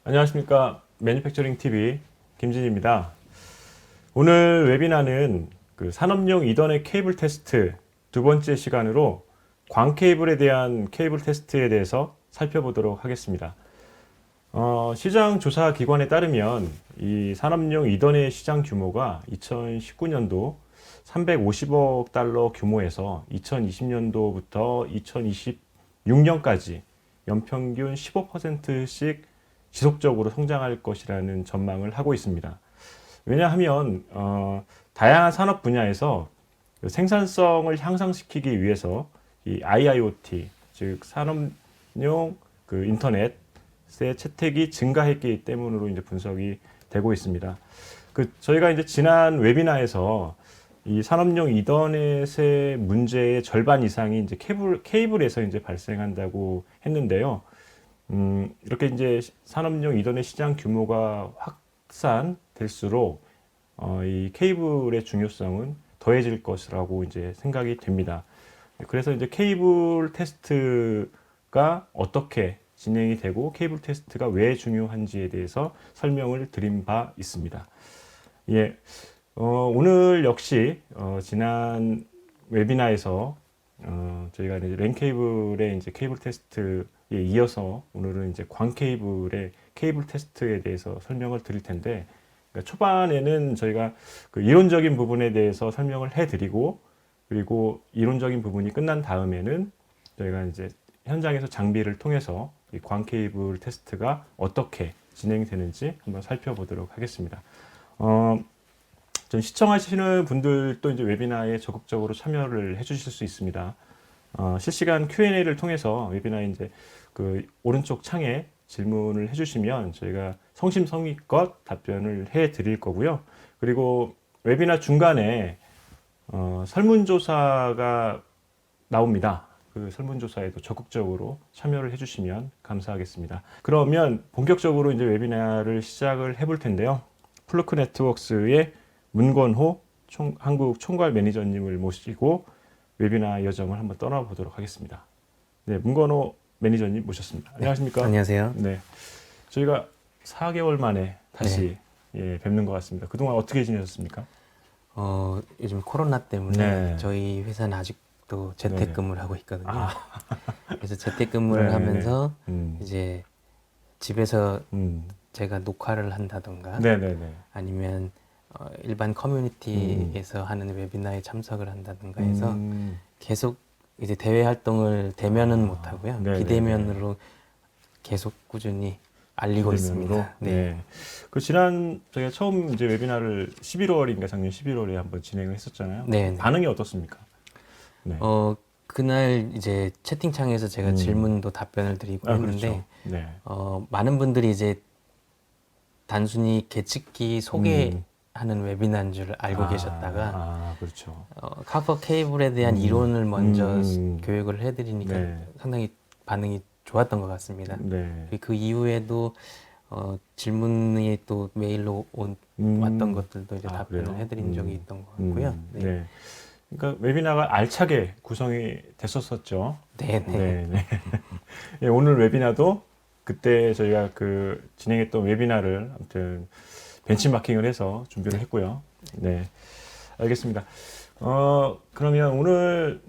안녕하십니까. 매니팩처링 TV 김진입니다. 오늘 웨비나는 산업용 이더넷 케이블 테스트 두 번째 시간으로 광 케이블에 대한 케이블 테스트에 대해서 살펴보도록 하겠습니다. 시장 조사 기관에 따르면 이 산업용 이더넷 시장 규모가 2019년도 350억 달러 규모에서 2020년도부터 2026년까지 연평균 15%씩 지속적으로 성장할 것이라는 전망을 하고 있습니다. 왜냐하면 다양한 산업 분야에서 생산성을 향상시키기 위해서 이 IIoT, 즉 산업용 인터넷의 채택이 증가했기 때문으로 이제 분석이 되고 있습니다. 저희가 이제 지난 웨비나에서 이 산업용 이더넷의 문제의 절반 이상이 이제 케이블에서 이제 발생한다고 했는데요. 이렇게 이제 산업용 이더넷 시장 규모가 확산될수록 이 케이블의 중요성은 더해질 것이라고 이제 생각이 됩니다. 그래서 이제 케이블 테스트가 어떻게 진행이 되고 케이블 테스트가 왜 중요한지에 대해서 설명을 드린 바 있습니다. 예, 오늘 역시 지난 웨비나에서 저희가 이제 랜 케이블의 이제 케이블 테스트에 이어서 오늘은 이제 광 케이블의 케이블 테스트에 대해서 설명을 드릴 텐데, 그러니까 초반에는 저희가 이론적인 부분에 대해서 설명을 해드리고, 그리고 이론적인 부분이 끝난 다음에는 저희가 이제 현장에서 장비를 통해서 이 광 케이블 테스트가 어떻게 진행되는지 한번 살펴보도록 하겠습니다. 좀 시청하시는 분들도 이제 웨비나에 적극적으로 참여를 해주실 수 있습니다. 실시간 Q&A를 통해서 웨비나에 이제 오른쪽 창에 질문을 해주시면 저희가 성심성의껏 답변을 해드릴 거고요. 그리고 웨비나 중간에 설문조사가 나옵니다. 그 설문조사에도 적극적으로 참여를 해주시면 감사하겠습니다. 그러면 본격적으로 이제 웨비나를 시작을 해볼 텐데요. 플루크 네트워크스의 문건호 한국 총괄 매니저님을 모시고 웨비나 여정을 한번 떠나보도록 하겠습니다. 네, 문건호 매니저님 모셨습니다. 안녕하십니까? 네, 안녕하세요. 네, 저희가 4개월 만에 다시 뵙는 것 같습니다. 그동안 어떻게 지내셨습니까? 요즘 코로나 때문에 네. 저희 회사는 아직도 재택근무를 하고 있거든요. 그래서 재택근무를 네네. 하면서 이제 집에서 음. 제가 녹화를 한다던가 네네네. 아니면 일반 커뮤니티에서 하는 웨비나에 참석을 한다던가 해서 계속 이제 대외 활동을 대면은 못 하고요. 네네네. 비대면으로 계속 꾸준히 알리고 비대면으로? 있습니다. 네. 지난 저희가 처음 이제 웨비나를 11월인가 작년 11월에 한번 진행을 했었잖아요. 네. 반응이 어떻습니까? 네. 그날 이제 채팅창에서 제가 질문도 답변을 드리고 했는데, 그렇죠. 네. 많은 분들이 이제 단순히 계측기 소개하는 웨비나인 줄 알고 계셨다가, 그렇죠. 카퍼 케이블에 대한 이론을 먼저 음. 교육을 해드리니까 네. 상당히 반응이 좋았던 것 같습니다. 네. 그 이후에도 질문이 또 메일로 왔던 것들도 이제 답변을 그래요? 해드린 적이 있던 것 같고요. 네. 네. 그러니까 웨비나가 알차게 구성이 됐었었죠. 네, 네. 네, 네. 예, 오늘 웨비나도 그때 저희가 진행했던 웨비나를 아무튼 벤치마킹을 해서 준비를 했고요. 네, 알겠습니다. 그러면 오늘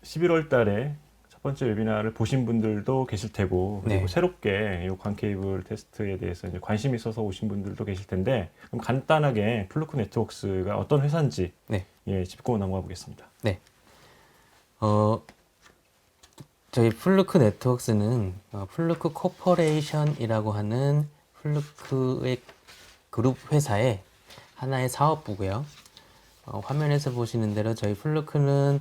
11월 달에 첫 번째 웨비나를 보신 분들도 계실 테고, 그리고 네. 새롭게 이 광 케이블 테스트에 대해서 이제 관심이 있어서 오신 분들도 계실 텐데, 그럼 간단하게 플루크 네트워크스가 어떤 회사인지 네. 짚고 넘어가 보겠습니다. 네. 저희 플루크 네트워크스는 플루크 코퍼레이션이라고 하는 플루크의 그룹 회사의 하나의 사업부고요. 화면에서 보시는 대로 저희 플루크는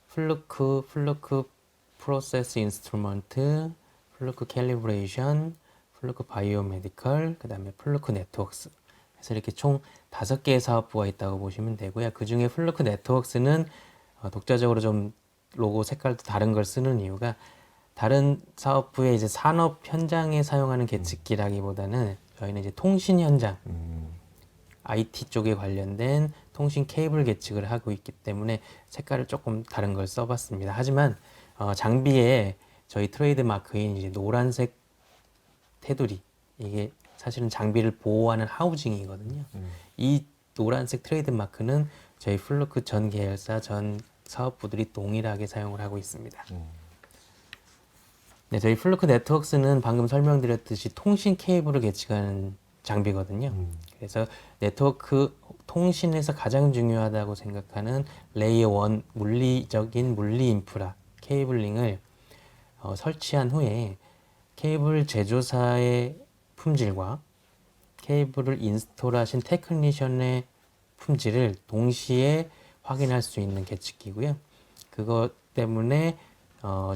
플루크 프로세스 인스트루먼트, 플루크 캘리브레이션, 플루크 바이오메디컬, 그 다음에 플루크 네트워크스. 그래서 이렇게 총 5개의 사업부가 있다고 보시면 되고요. 그 중에 플루크 네트워크스는 독자적으로 좀 로고 색깔도 다른 걸 쓰는 이유가, 다른 사업부의 이제 산업 현장에 사용하는 계측기라기보다는 저희는 이제 통신 현장, IT 쪽에 관련된 통신 케이블 계측을 하고 있기 때문에 색깔을 조금 다른 걸 써봤습니다. 하지만 장비에 저희 트레이드 마크인 이제 노란색 테두리, 이게 사실은 장비를 보호하는 하우징이거든요. 이 노란색 트레이드 마크는 저희 플루크 전 계열사 전 사업부들이 동일하게 사용을 하고 있습니다. 네, 저희 플루크 네트워크스는 방금 설명드렸듯이 통신 케이블을 계측하는 장비거든요. 그래서 네트워크 통신에서 가장 중요하다고 생각하는 레이어 1 물리적인 물리 인프라 케이블링을 설치한 후에 케이블 제조사의 품질과 케이블을 인스톨하신 테크니션의 품질을 동시에 확인할 수 있는 계측기고요. 그것 때문에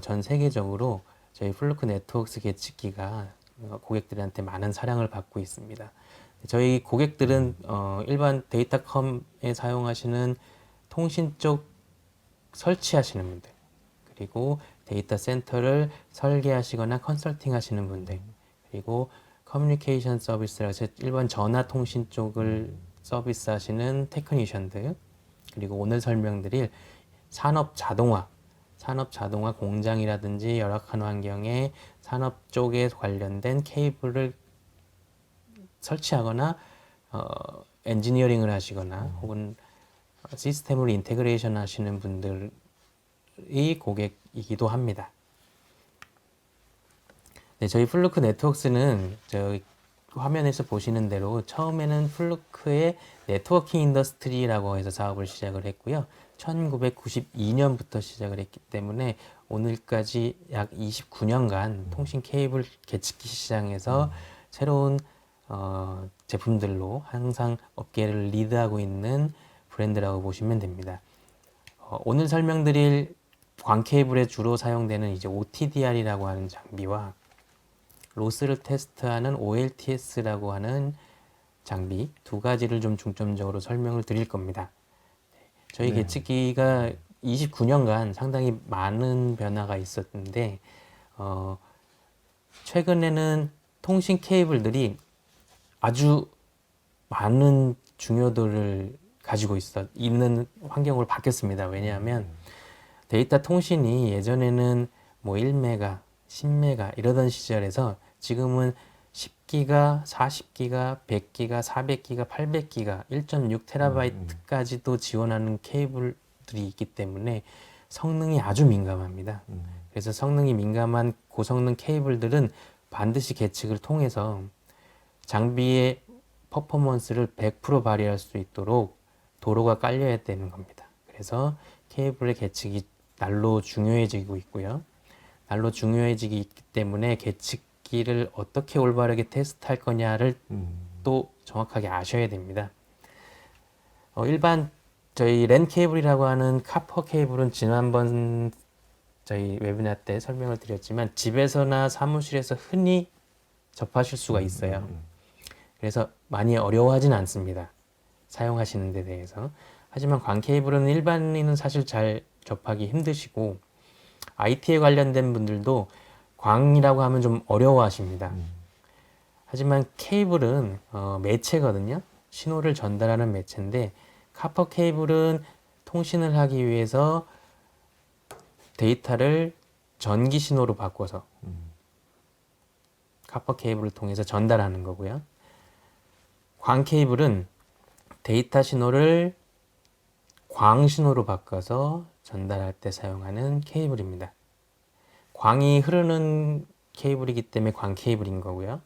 전 세계적으로 저희 플루크 네트워크스 계측기가 고객들한테 많은 사랑을 받고 있습니다. 저희 고객들은 일반 데이터컴에 사용하시는 통신 쪽 설치하시는 분들, 그리고 데이터 센터를 설계하시거나 컨설팅 하시는 분들, 그리고 커뮤니케이션 서비스라고 해서 일반 전화 통신 쪽을 서비스 하시는 테크니션들, 그리고 오늘 설명드릴 산업 자동화 공장이라든지 열악한 환경에 산업 쪽에 관련된 케이블을 설치하거나 엔지니어링을 하시거나 혹은 시스템을 인테그레이션 하시는 분들이 고객이기도 합니다. 네, 저희 플루크 네트워크스는 저희 화면에서 보시는 대로 처음에는 플루크의 네트워킹 인더스트리라고 해서 사업을 시작을 했고요. 1992년부터 시작을 했기 때문에 오늘까지 약 29년간 통신 케이블 계측기 시장에서 새로운 제품들로 항상 업계를 리드하고 있는 브랜드라고 보시면 됩니다. 오늘 설명드릴 광 케이블에 주로 사용되는 이제 OTDR이라고 하는 장비와 로스를 테스트하는 OLTS라고 하는 장비 두 가지를 좀 중점적으로 설명을 드릴 겁니다. 저희 네. 계측기가 29년간 상당히 많은 변화가 있었는데 최근에는 통신 케이블들이 아주 많은 중요도를 가지고 있는 환경으로 바뀌었습니다. 왜냐하면 데이터 통신이 예전에는 뭐 1메가, 10메가 이러던 시절에서 지금은 10기가, 40기가, 100기가, 400기가, 800기가, 1.6테라바이트까지도 지원하는 케이블들이 있기 때문에 성능이 아주 민감합니다. 그래서 성능이 민감한 고성능 케이블들은 반드시 계측을 통해서 장비의 퍼포먼스를 100% 발휘할 수 있도록 도로가 깔려야 되는 겁니다. 그래서 케이블의 계측이 날로 중요해지고 있고요. 날로 중요해지기 있기 때문에 계측기를 어떻게 올바르게 테스트할 거냐를 또 정확하게 아셔야 됩니다. 일반 저희 랜 케이블이라고 하는 카퍼 케이블은 지난번 저희 웨비나 때 설명을 드렸지만 집에서나 사무실에서 흔히 접하실 수가 있어요. 그래서 많이 어려워하진 않습니다. 사용하시는 데 대해서. 하지만 광 케이블은 일반인은 사실 잘 접하기 힘드시고 IT에 관련된 분들도 광이라고 하면 좀 어려워하십니다. 하지만 케이블은 매체거든요. 신호를 전달하는 매체인데 카퍼 케이블은 통신을 하기 위해서 데이터를 전기 신호로 바꿔서 카퍼 케이블을 통해서 전달하는 거고요. 광 케이블은 데이터 신호를 광 신호로 바꿔서 전달할 때 사용하는 케이블입니다. 광이 흐르는 케이블이기 때문에 광 케이블인 거고요.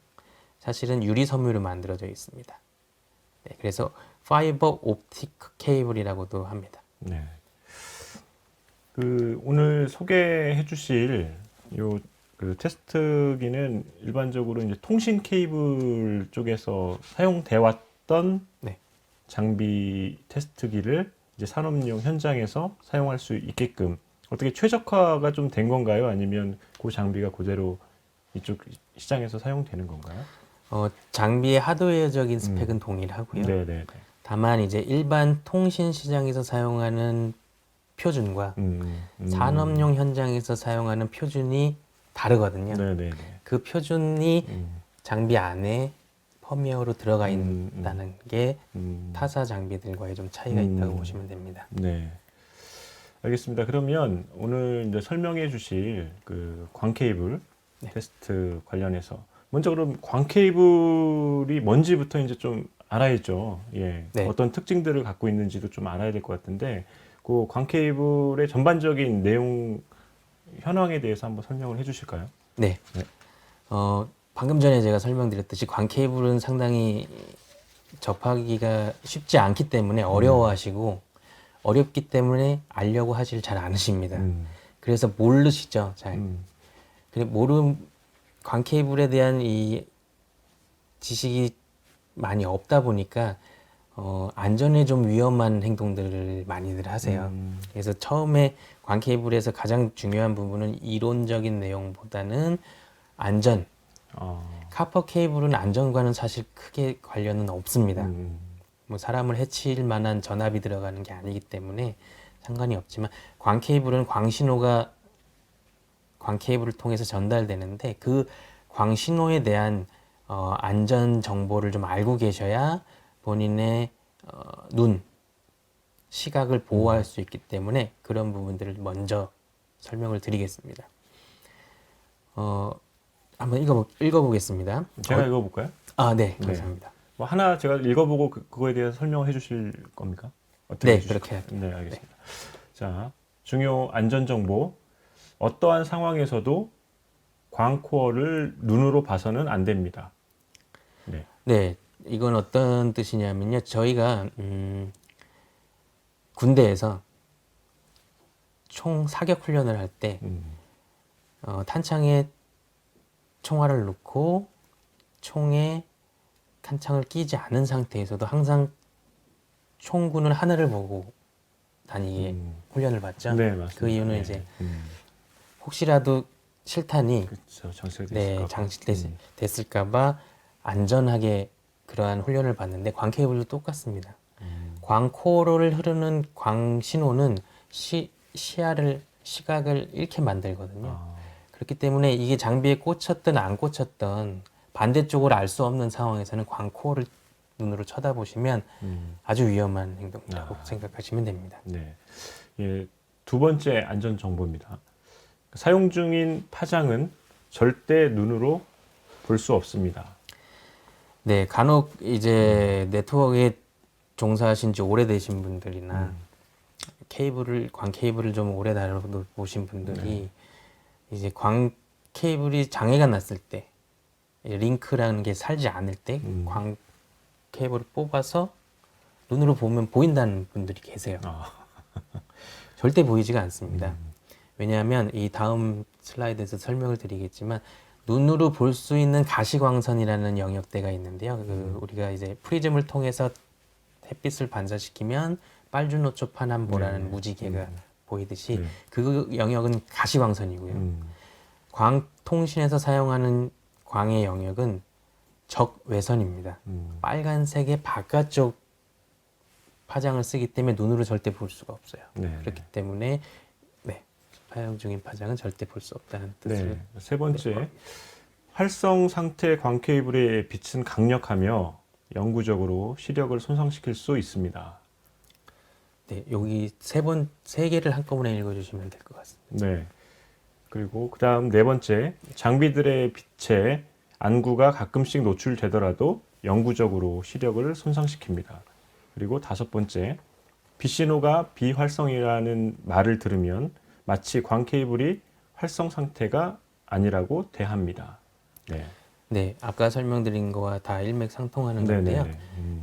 사실은 유리 섬유로 만들어져 있습니다. 네, 그래서 파이버 옵틱 케이블이라고도 합니다. 네. 오늘 소개해 주실 그 테스트기는 일반적으로 이제 통신 케이블 쪽에서 사용돼 왔던 네. 장비 테스트기를 이제 산업용 현장에서 사용할 수 있게끔 어떻게 최적화가 좀 된 건가요? 아니면 그 장비가 그대로 이쪽 시장에서 사용되는 건가요? 장비의 하드웨어적인 스펙은 동일하고요. 네네네. 다만 이제 일반 통신 시장에서 사용하는 표준과 산업용 현장에서 사용하는 표준이 다르거든요. 네네네. 그 표준이 장비 안에 펌웨어로 들어가 있다는 게 타사 장비들과의 좀 차이가 있다고 보시면 됩니다. 네. 알겠습니다. 그러면 오늘 이제 설명해 주실 그 광 케이블 네. 테스트 관련해서 먼저 그럼 광 케이블이 뭔지부터 이제 좀 알아야죠. 예. 네. 어떤 특징들을 갖고 있는지도 좀 알아야 될 것 같은데, 그 광 케이블의 전반적인 내용 현황에 대해서 한번 설명을 해 주실까요? 네. 네. 방금 전에 제가 설명드렸듯이 광 케이블은 상당히 접하기가 쉽지 않기 때문에 어려워하시고 어렵기 때문에 알려고 하질 잘 않으십니다. 그래서 모르시죠, 잘. 그래 광 케이블에 대한 이 지식이 많이 없다 보니까 안전에 좀 위험한 행동들을 많이들 하세요. 그래서 처음에 광 케이블에서 가장 중요한 부분은 이론적인 내용보다는 안전. 카퍼 케이블은 안전과는 사실 크게 관련은 없습니다. 뭐 사람을 해칠 만한 전압이 들어가는 게 아니기 때문에 상관이 없지만 광 케이블은 광 신호가 광 케이블을 통해서 전달되는데 그 광 신호에 대한 안전 정보를 좀 알고 계셔야 본인의 눈, 시각을 보호할 수 있기 때문에 그런 부분들을 먼저 설명을 드리겠습니다. 한번 읽어보겠습니다. 제가 읽어볼까요? 네, 네. 감사합니다. 뭐 하나 제가 읽어보고 그거에 대해서 설명해 주실 겁니까? 어떻게 네, 해주실 그렇게 거예요? 네, 알겠습니다. 자, 중요 안전 정보. 어떠한 상황에서도 광코어를 눈으로 봐서는 안 됩니다. 네. 네, 이건 어떤 뜻이냐면요. 저희가 군대에서 총 사격 훈련을 할 때 탄창에 총알을 넣고 총에 탄창을 끼지 않은 상태에서도 항상 총구는 하늘을 보고 다니게 훈련을 받죠. 네, 맞습니다. 그 이유는 네. 이제 혹시라도 실탄이 그렇죠. 장치가 네, 됐을까 봐. 됐을까봐 안전하게 그러한 훈련을 받는데 광 케이블도 똑같습니다. 광코어를 흐르는 광 신호는 시각을 잃게 만들거든요. 그렇기 때문에 이게 장비에 꽂혔든 안 꽂혔든 반대쪽을 알 수 없는 상황에서는 광코어를 눈으로 쳐다보시면 아주 위험한 행동이라고 생각하시면 됩니다. 네. 예, 두 번째 안전 정보입니다. 사용 중인 파장은 절대 눈으로 볼 수 없습니다. 네, 간혹 이제 네트워크에 종사하신 지 오래되신 분들이나 광 케이블을 좀 오래 다뤄보신 분들이 이제 광 케이블이 장애가 났을 때 링크라는 게 살지 않을 때 광 케이블을 뽑아서 눈으로 보면 보인다는 분들이 계세요. 절대 보이지가 않습니다. 왜냐하면 이 다음 슬라이드에서 설명을 드리겠지만 눈으로 볼 수 있는 가시광선이라는 영역대가 있는데요. 우리가 이제 프리즘을 통해서 햇빛을 반사시키면 빨주노초 파남보라는 무지개가 보이듯이 그 영역은 가시광선이고요. 광통신에서 사용하는 광의 영역은 적외선입니다. 빨간색의 바깥쪽 파장을 쓰기 때문에 눈으로 절대 볼 수가 없어요. 네. 그렇기 때문에 사용 중인 파장은 절대 볼 수 없다는 뜻으로. 네. 세 번째, 활성 상태 광 케이블의 빛은 강력하며 영구적으로 시력을 손상시킬 수 있습니다. 네, 여기 세 개를 한꺼번에 읽어주시면 될 것 같습니다. 네. 그리고 그다음 네 번째, 장비들의 빛에 안구가 가끔씩 노출되더라도 영구적으로 시력을 손상시킵니다. 그리고 다섯 번째, 빛신호가 비활성이라는 말을 들으면 마치 광 케이블이 활성 상태가 아니라고 대합니다. 네. 네, 아까 설명드린 거와 다 일맥상통하는 건데요.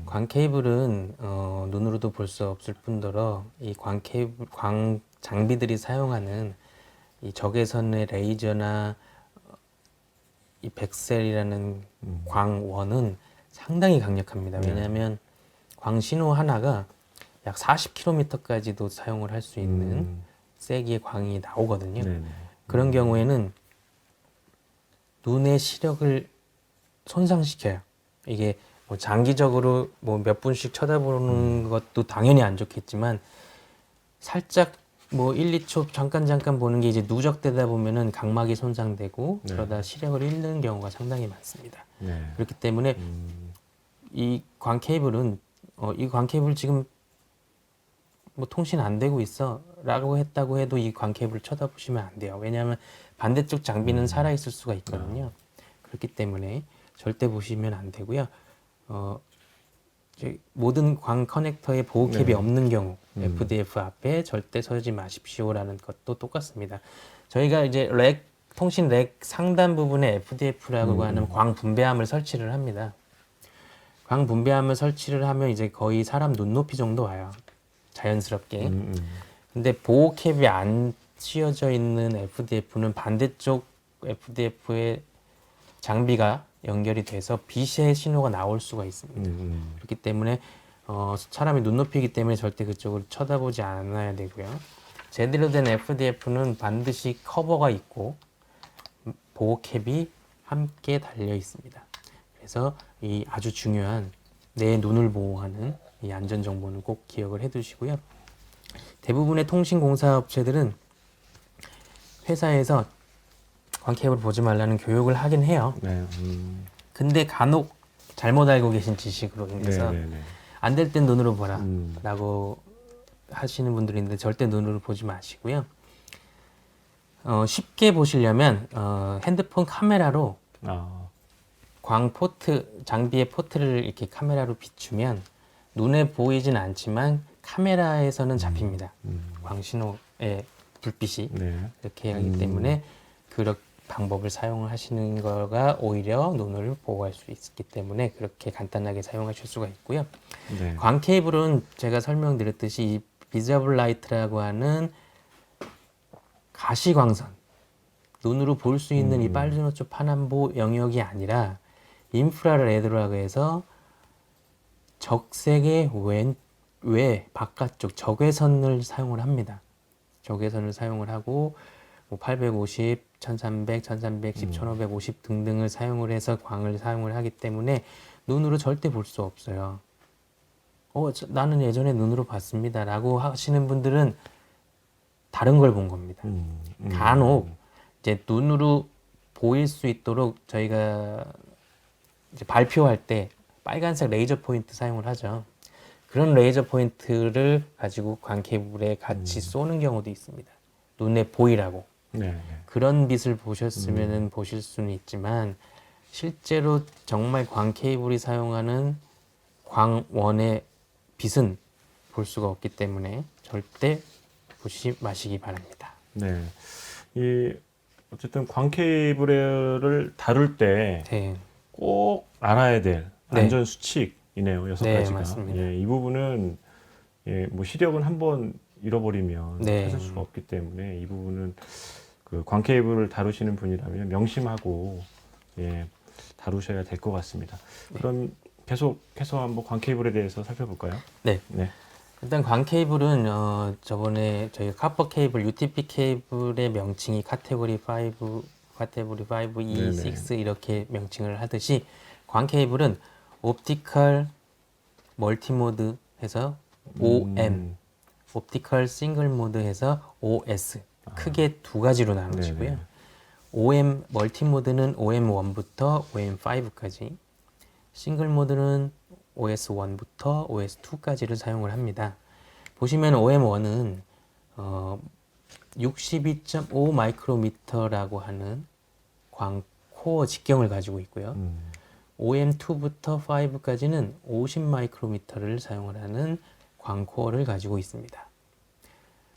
광 케이블은 눈으로도 볼 수 없을 뿐더러 이 광 장비들이 사용하는 이 적외선의 레이저나 이 백셀이라는 광원은 상당히 강력합니다. 왜냐하면 광 신호 하나가 약 40km까지도 사용을 할 수 있는 세기의 광이 나오거든요. 그런 경우에는 눈의 시력을 손상시켜요. 이게 뭐 장기적으로 뭐 몇 분씩 쳐다보는 것도 당연히 안 좋겠지만 살짝 뭐 1, 2초 잠깐 보는 게 이제 누적되다 보면은 각막이 손상되고 그러다 시력을 잃는 경우가 상당히 많습니다. 그렇기 때문에 이 광 케이블은 이 광 케이블 지금 뭐 통신 안 되고 있어 라고 했다고 해도 이 광 케이블을 쳐다보시면 안 돼요. 왜냐하면 반대쪽 장비는 살아 있을 수가 있거든요. 그렇기 때문에 절대 보시면 안 되고요. 모든 광 커넥터에 보호캡이 네. 없는 경우 FDF 앞에 절대 서지 마십시오라는 것도 똑같습니다. 저희가 이제 통신 렉 상단 부분에 FDF라고 하는 광 분배함을 설치를 합니다. 광 분배함을 설치를 하면 이제 거의 사람 눈높이 정도 와요. 자연스럽게. 근데 보호캡이 안 씌워져 있는 FDF는 반대쪽 FDF에 장비가 연결이 돼서 빛의 신호가 나올 수가 있습니다. 그렇기 때문에 사람이 눈높이기 때문에 절대 그쪽을 쳐다보지 않아야 되고요. 제대로 된 FDF는 반드시 커버가 있고 보호캡이 함께 달려 있습니다. 그래서 이 아주 중요한 내 눈을 보호하는 이 안전 정보는 꼭 기억을 해 두시고요. 대부분의 통신공사 업체들은 회사에서 광케이블 보지 말라는 교육을 하긴 해요. 네. 근데 간혹 잘못 알고 계신 지식으로 인해서 안 될 땐 눈으로 보라 라고 하시는 분들이 있는데 절대 눈으로 보지 마시고요. 쉽게 보시려면 핸드폰 카메라로 광 포트, 장비의 포트를 이렇게 카메라로 비추면 눈에 보이진 않지만 카메라에서는 잡힙니다. 광 신호의 불빛이 이렇게 하기 때문에 그런 방법을 사용하시는 거가 오히려 눈을 보호할 수 있기 때문에 그렇게 간단하게 사용하실 수가 있고요. 광 케이블은 제가 설명드렸듯이 이 비저블 라이트라고 하는 가시광선, 눈으로 볼 수 있는 이 빨주노초 파남보 영역이 아니라 인프라 레드라고 해서 적색의 외 바깥쪽 적외선을 사용을 합니다. 적외선을 사용을 하고 850, 1300, 1310, 1550 등등을 사용을 해서 광을 사용을 하기 때문에 눈으로 절대 볼 수 없어요. 나는 예전에 눈으로 봤습니다 라고 하시는 분들은 다른 걸 본 겁니다. 간혹 이제 눈으로 보일 수 있도록 저희가 이제 발표할 때 빨간색 레이저 포인트 사용을 하죠. 그런 레이저 포인트를 가지고 광 케이블에 같이 쏘는 경우도 있습니다. 눈에 보이라고. 그런 빛을 보셨으면 보실 수는 있지만 실제로 정말 광 케이블이 사용하는 광원의 빛은 볼 수가 없기 때문에 절대 보시 마시기 바랍니다. 네. 어쨌든 광 케이블을 다룰 때 꼭 알아야 될 안전 수칙이네요. 6가지가. 맞습니다. 이 부분은 뭐 시력은 한번 잃어버리면 찾을 수가 없기 때문에 이 부분은 그 광 케이블을 다루시는 분이라면 명심하고 다루셔야 될 것 같습니다. 그럼 계속해서 한번 광 케이블에 대해서 살펴볼까요? 네. 일단 광 케이블은 저번에 저희 카퍼 케이블, UTP 케이블의 명칭이 카테고리 5, E, 6 이렇게 명칭을 하듯이 광 케이블은 옵티컬 멀티모드 해서 OM, 옵티컬 싱글 모드 해서 OS 크게 두 가지로 나눠지고요. OM 멀티모드는 OM1부터 OM5까지, 싱글 모드는 OS1부터 OS2까지를 사용을 합니다. 보시면 OM1은 62.5 마이크로미터라고 하는 광 코어 직경을 가지고 있고요. OM2부터 5까지는 50 마이크로미터를 사용을 하는 광 코어를 가지고 있습니다.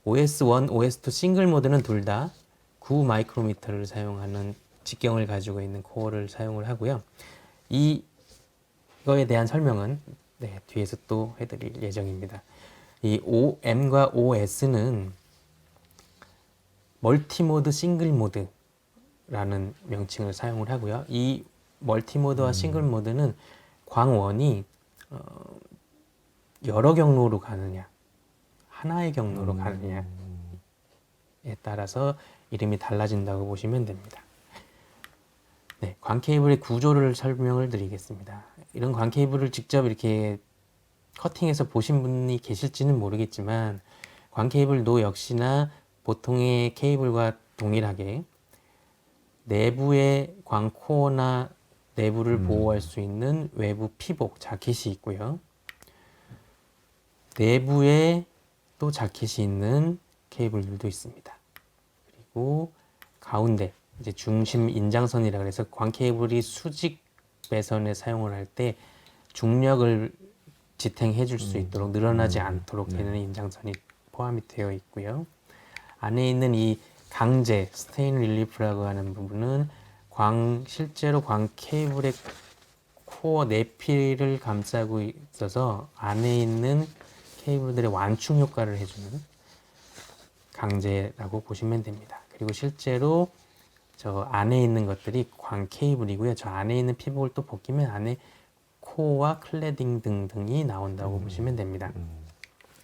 OS1, OS2 싱글 모드는 둘 다 9 마이크로미터를 사용하는 직경을 가지고 있는 코어를 사용을 하고요. 이거에 대한 설명은 뒤에서 또 해드릴 예정입니다. 이 OM과 OS는 멀티모드 싱글 모드라는 명칭을 사용을 하고요. 이 멀티모드와 싱글 모드는 광원이 여러 경로로 가느냐, 하나의 경로로 가느냐에 따라서 이름이 달라진다고 보시면 됩니다. 광 케이블의 구조를 설명을 드리겠습니다. 이런 광 케이블을 직접 이렇게 커팅해서 보신 분이 계실지는 모르겠지만 광 케이블도 역시나 보통의 케이블과 동일하게 내부의 광 코어나 내부를 보호할 수 있는 외부 피복, 자켓이 있고요. 내부에 또 자켓이 있는 케이블들도 있습니다. 그리고 가운데 이제 중심 인장선이라 그래서 광 케이블이 수직 배선에 사용을 할 때 중력을 지탱해 줄 수 있도록 늘어나지 않도록 되는 인장선이 포함이 되어 있고요. 안에 있는 이 강제 스테인 릴리프라고 하는 부분은 실제로 광 케이블의 코어 내피를 감싸고 있어서 안에 있는 케이블들의 완충 효과를 해주는 강제라고 보시면 됩니다. 그리고 실제로 저 안에 있는 것들이 광 케이블이고요. 저 안에 있는 피복을 또 벗기면 안에 코어와 클레딩 등등이 나온다고 보시면 됩니다.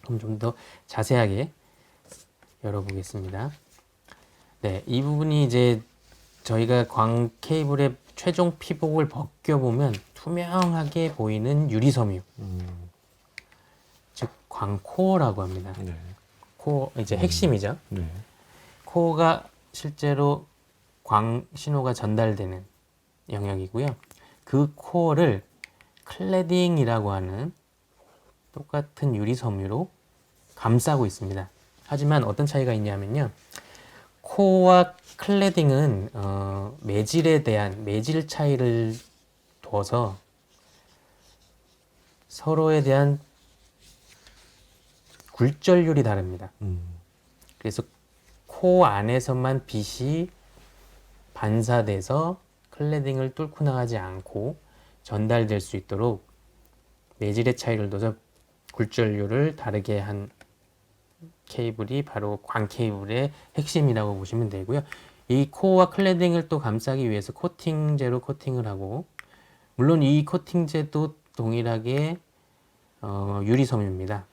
그럼 좀 더 자세하게 열어보겠습니다. 네, 이 부분이 이제 저희가 광 케이블의 최종 피복을 벗겨보면 투명하게 보이는 유리섬유, 즉 광코어라고 합니다. 네. 코어 이제 핵심이죠. 네. 코어가 실제로 광 신호가 전달되는 영역이고요. 그 코어를 클레딩이라고 하는 똑같은 유리섬유로 감싸고 있습니다. 하지만 어떤 차이가 있냐면요. 코어와 클레딩은 매질에 대한 매질 차이를 둬서 서로에 대한 굴절률이 다릅니다. 그래서 코어 안에서만 빛이 반사돼서 클레딩을 뚫고 나가지 않고 전달될 수 있도록 매질의 차이를 둬서 굴절률을 다르게 한 케이블이 바로 광 케이블의 핵심이라고 보시면 되고요. 이 코어와 클레딩을 또 감싸기 위해서 코팅제로 코팅을 하고, 물론 이 코팅제도 동일하게 유리섬유입니다.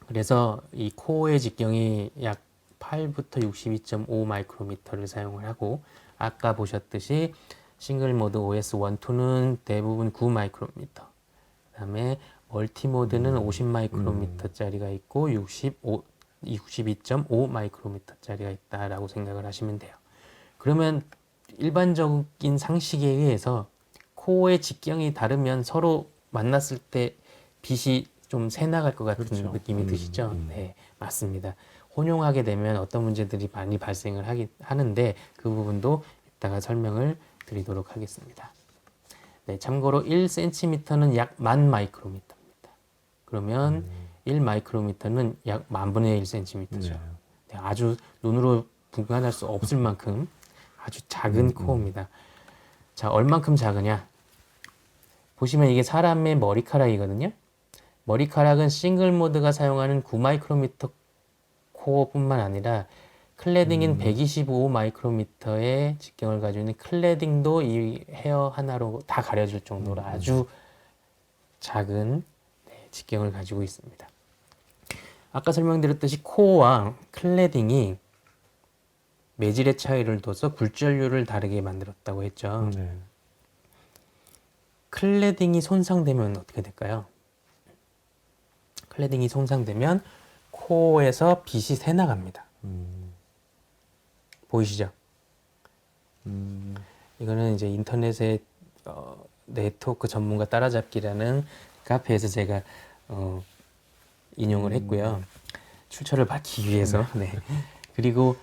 그래서 이 코어의 직경이 약 8부터 62.5 마이크로미터를 사용을 하고, 아까 보셨듯이 싱글 모드 OS 1, 2는 대부분 9 마이크로미터, 그 다음에 멀티 모드는 50 마이크로미터짜리가 있고 62.5 마이크로미터짜리가 있다라고 생각을 하시면 돼요. 그러면 일반적인 상식에 의해서 코어의 직경이 다르면 서로 만났을 때 빛이 좀 새나갈 것 같은 그렇죠. 느낌이 드시죠? 네, 맞습니다. 혼용하게 되면 어떤 문제들이 많이 발생을 하는데 그 부분도 이따가 설명을 드리도록 하겠습니다. 네, 참고로 1cm는 약 10,000 마이크로미터입니다. 그러면 1 마이크로미터는 약 10,000분의 1cm죠. 네. 네, 아주 눈으로 분간할 수 없을 만큼 아주 작은 코어입니다. 자, 얼만큼 작으냐? 보시면 이게 사람의 머리카락이거든요. 머리카락은 싱글 모드가 사용하는 9 마이크로미터 코어뿐만 아니라 클레딩인 125 마이크로미터의 직경을 가지고 있는 클레딩도 이 헤어 하나로 다 가려질 정도로 아주 작은 직경을 가지고 있습니다. 아까 설명드렸듯이 코어와 클레딩이 매질의 차이를 둬서 굴절률을 다르게 만들었다고 했죠. 네. 클레딩이 손상되면 어떻게 될까요? 클레딩이 손상되면 코어에서 빛이 새나갑니다. 보이시죠? 이거는 이제 인터넷에 네트워크 전문가 따라잡기라는 카페에서 제가 인용을 했고요. 출처를 받기 위해서. 네. 그리고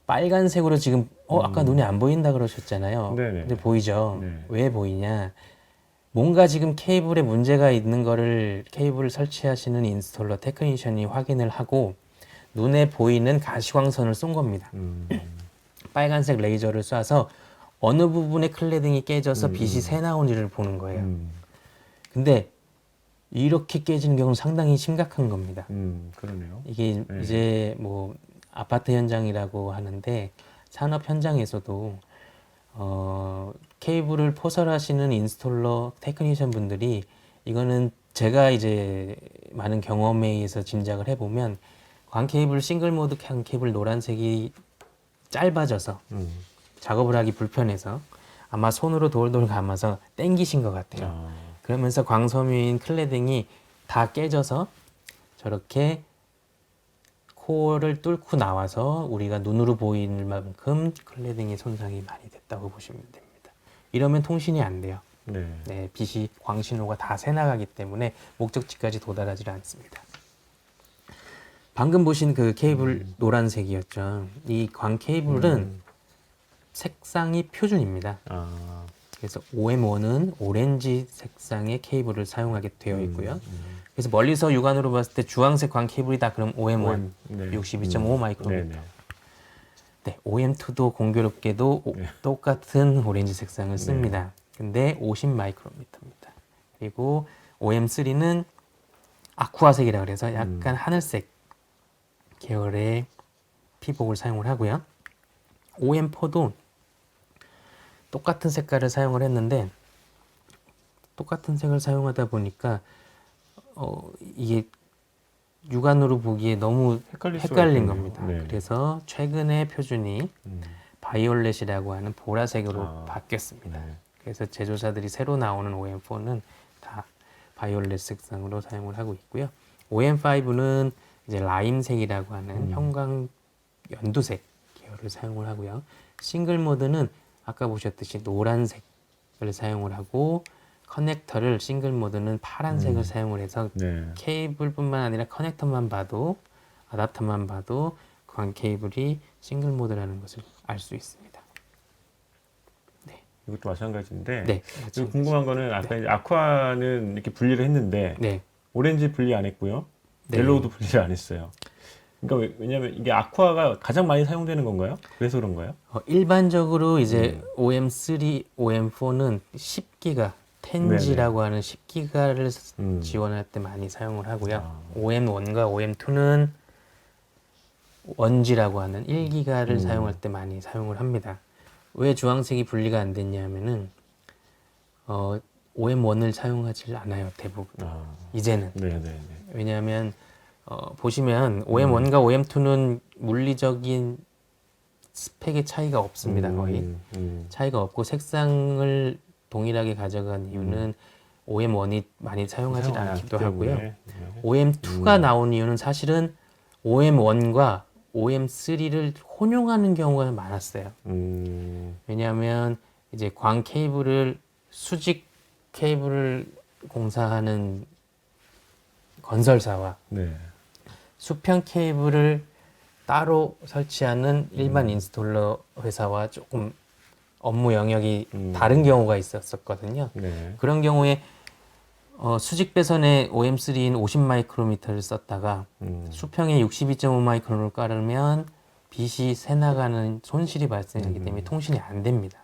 빨간색으로 지금 아까 눈이 안 보인다 그러셨잖아요. 네네. 근데 보이죠? 네. 왜 보이냐? 뭔가 지금 케이블에 문제가 있는 거를 케이블을 설치하시는 인스톨러 테크니션이 확인을 하고 눈에 보이는 가시광선을 쏜 겁니다. 빨간색 레이저를 쏴서 어느 부분에 클레딩이 깨져서 빛이 새 나오는지를 보는 거예요. 근데 이렇게 깨지는 경우는 상당히 심각한 겁니다. 그러네요. 이게 네. 이제 뭐 아파트 현장이라고 하는데 산업 현장에서도 케이블을 포설하시는 인스톨러 테크니션 분들이 이거는 제가 이제 많은 경험에 의해서 짐작을 해보면 광 케이블 싱글 모드 광 케이블 노란색이 짧아져서 작업을 하기 불편해서 아마 손으로 돌돌 감아서 당기신 것 같아요. 그러면서 광섬유인 클레딩이 다 깨져서 저렇게 코어를 뚫고 나와서 우리가 눈으로 보이는 만큼 클레딩의 손상이 많이 됐다고 보시면 됩니다. 이러면 통신이 안 돼요. 네. 네, 빛이 광신호가 다 새나가기 때문에 목적지까지 도달하지 않습니다. 방금 보신 그 케이블 노란색이었죠. 이 광 케이블은 색상이 표준입니다. 아, 그래서 OM1은 오렌지 색상의 케이블을 사용하게 되어 있고요. 음. 그래서 멀리서 육안으로 봤을 때 주황색 광 케이블이다 그럼 OM1 네. 62.5 마이크로미터. 네네. 네, OM2도 공교롭게도 네. 똑같은 오렌지 색상을 씁니다. 근데 50 마이크로미터입니다. 그리고 OM3는 아쿠아색이라 그래서 약간 하늘색 계열의 피복을 사용을 하고요. OM4도 똑같은 색깔을 사용을 했는데 똑같은 색을 사용하다 보니까 이게 육안으로 보기에 너무 헷갈릴 수가 헷갈린 있겠네요. 겁니다. 네. 그래서 최근에 표준이 음. 바이올렛이라고 하는 보라색으로 아, 바뀌었습니다. 네. 그래서 제조사들이 새로 나오는 OM4는 다 바이올렛 색상으로 사용을 하고 있고요. OM5는 이제 라임색이라고 하는 형광 연두색 계열을 사용을 하고요. 싱글 모드는 아까 보셨듯이 노란색을 사용을 하고 커넥터를 싱글 모드는 파란색을 사용을 해서 네. 케이블뿐만 아니라 커넥터만 봐도 아답터만 봐도 광 케이블이 싱글 모드라는 것을 알 수 있습니다. 이것도 마찬가지인데. 네, 그리고 궁금한 거는 아까 이제 아쿠아는 이렇게 분리를 했는데 네, 오렌지 분리 안 했고요. 네. 옐로우도 분리를 안 했어요. 그러니까 왜냐면 이게 아쿠아가 가장 많이 사용되는 건가요? 그래서 그런가요? 일반적으로 이제 OM3, OM4는 10기가, 10G라고 하는 10기가를 지원할 때 많이 사용을 하고요. 아. OM1과 OM2는 1G라고 하는 1기가를 사용할 때 많이 사용을 합니다. 왜 주황색이 분리가 안 됐냐면은 OM1을 사용하지 않아요, 대부분. 아, 이제는. 네네네. 왜냐하면 보시면 OM1과 OM2는 물리적인 스펙의 차이가 없습니다. 거의 차이가 없고 색상을 동일하게 가져간 이유는 OM1이 많이 사용하지 사용 안 않기도 하기 하고요. 때문에. 네. OM2가 나온 이유는 사실은 OM1과 OM3를 혼용하는 경우가 많았어요. 왜냐하면 이제 광 케이블을 수직 케이블을 공사하는 건설사와 네. 수평 케이블을 따로 설치하는 일반 인스톨러 회사와 조금 업무 영역이 다른 경우가 있었거든요. 네. 그런 경우에 수직 배선에 OM3인 50 마이크로미터를 썼다가 수평에 62.5 마이크론을 깔으면 빛이 새나가는 손실이 발생하기 때문에 통신이 안 됩니다.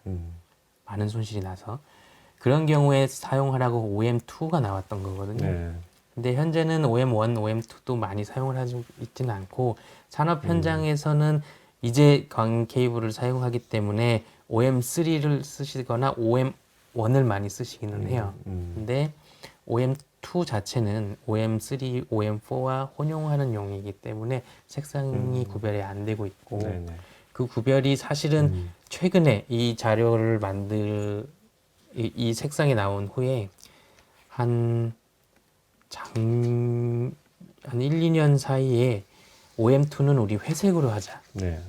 많은 손실이 나서 그런 경우에 사용하라고 OM2가 나왔던 거거든요. 네. 근데 현재는 OM1, OM2도 많이 사용을 하지 있지는 않고 산업 현장에서는 이제 광 케이블을 사용하기 때문에 OM3를 쓰시거나 OM1을 많이 쓰시기는 해요. 근데 OM2 자체는 OM3, OM4와 혼용하는 용이기 때문에 색상이 구별이 안 되고 있고 네네. 그 구별이 사실은 최근에 이 자료를 이 색상이 나온 후에 한 1, 2년 사이에 OM2는 우리 회색으로 하자. 네.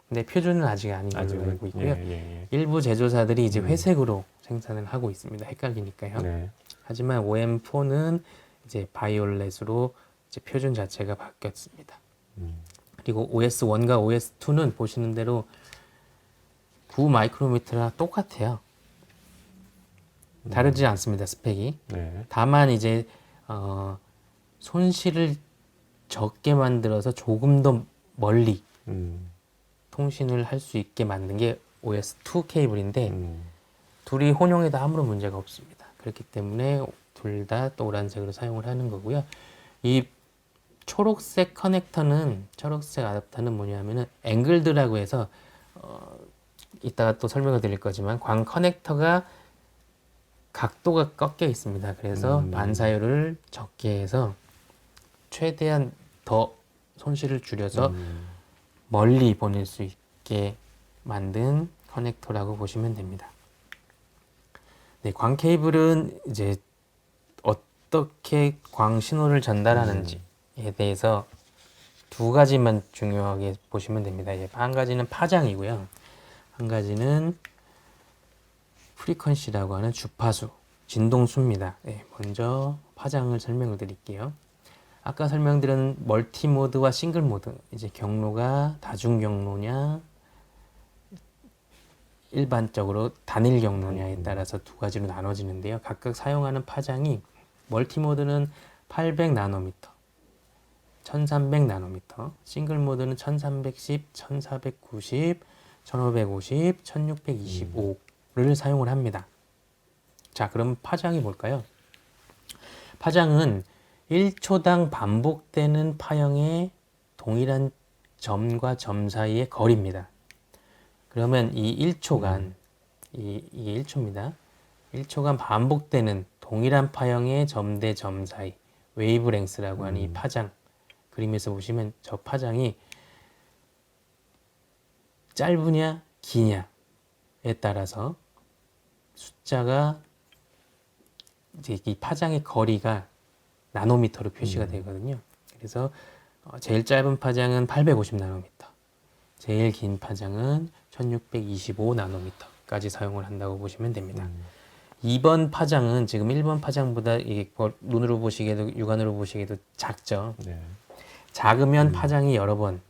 근데 표준은 아직 아닌 걸로 아직은, 알고 있고요. 예. 일부 제조사들이 이제 회색으로 생산을 하고 있습니다. 헷갈리니까요. 네. 하지만 OM4는 이제 바이올렛으로 이제 표준 자체가 바뀌었습니다. 그리고 OS1과 OS2는 보시는 대로 9 마이크로미터랑 똑같아요. 다르지 않습니다. 스펙이. 네. 다만 이제 손실을 적게 만들어서 조금 더 멀리 통신을 할 수 있게 만든 게 OS2 케이블인데 둘이 혼용해도 아무런 문제가 없습니다. 그렇기 때문에 둘 다 노란색으로 사용을 하는 거고요. 이 초록색 커넥터는 초록색 아답터는 뭐냐면은 앵글드라고 해서 이따가 또 설명을 드릴 거지만 광 커넥터가 각도가 꺾여 있습니다. 그래서 반사율을 적게 해서 최대한 더 손실을 줄여서 멀리 보낼 수 있게 만든 커넥터라고 보시면 됩니다. 네, 광 케이블은 이제 어떻게 광 신호를 전달하는지에 대해서 두 가지만 중요하게 보시면 됩니다. 한 가지는 파장이고요. 한 가지는 프리퀀시라고 하는 주파수, 진동수입니다. 네, 먼저 파장을 설명을 드릴게요. 아까 설명드린 멀티 모드와 싱글 모드, 이제 경로가 다중 경로냐, 일반적으로 단일 경로냐에 따라서 두 가지로 나눠지는데요. 각각 사용하는 파장이 멀티모드는 800 나노미터, 1300 나노미터, 싱글 모드는 1310, 1490, 1550, 1625를 사용을 합니다. 자, 그럼 파장이 뭘까요? 파장은 1초당 반복되는 파형의 동일한 점과 점 사이의 거리입니다. 그러면 이 1초간, 이게 1초입니다. 1초간 반복되는 동일한 파형의 점 대 점 사이, 웨이브랭스라고 하는 이 파장, 그림에서 보시면 저 파장이 짧으냐 기냐에 따라서 숫자가 이제 이 파장의 거리가 나노미터로 표시가 되거든요. 그래서 제일 짧은 파장은 850 나노미터, 제일 긴 파장은 1625 나노미터까지 사용을 한다고 보시면 됩니다. 2번 파장은 지금 1번 파장보다 이게 눈으로 보시기에도 육안으로 보시기에도 작죠. 네. 작으면 파장이 여러 번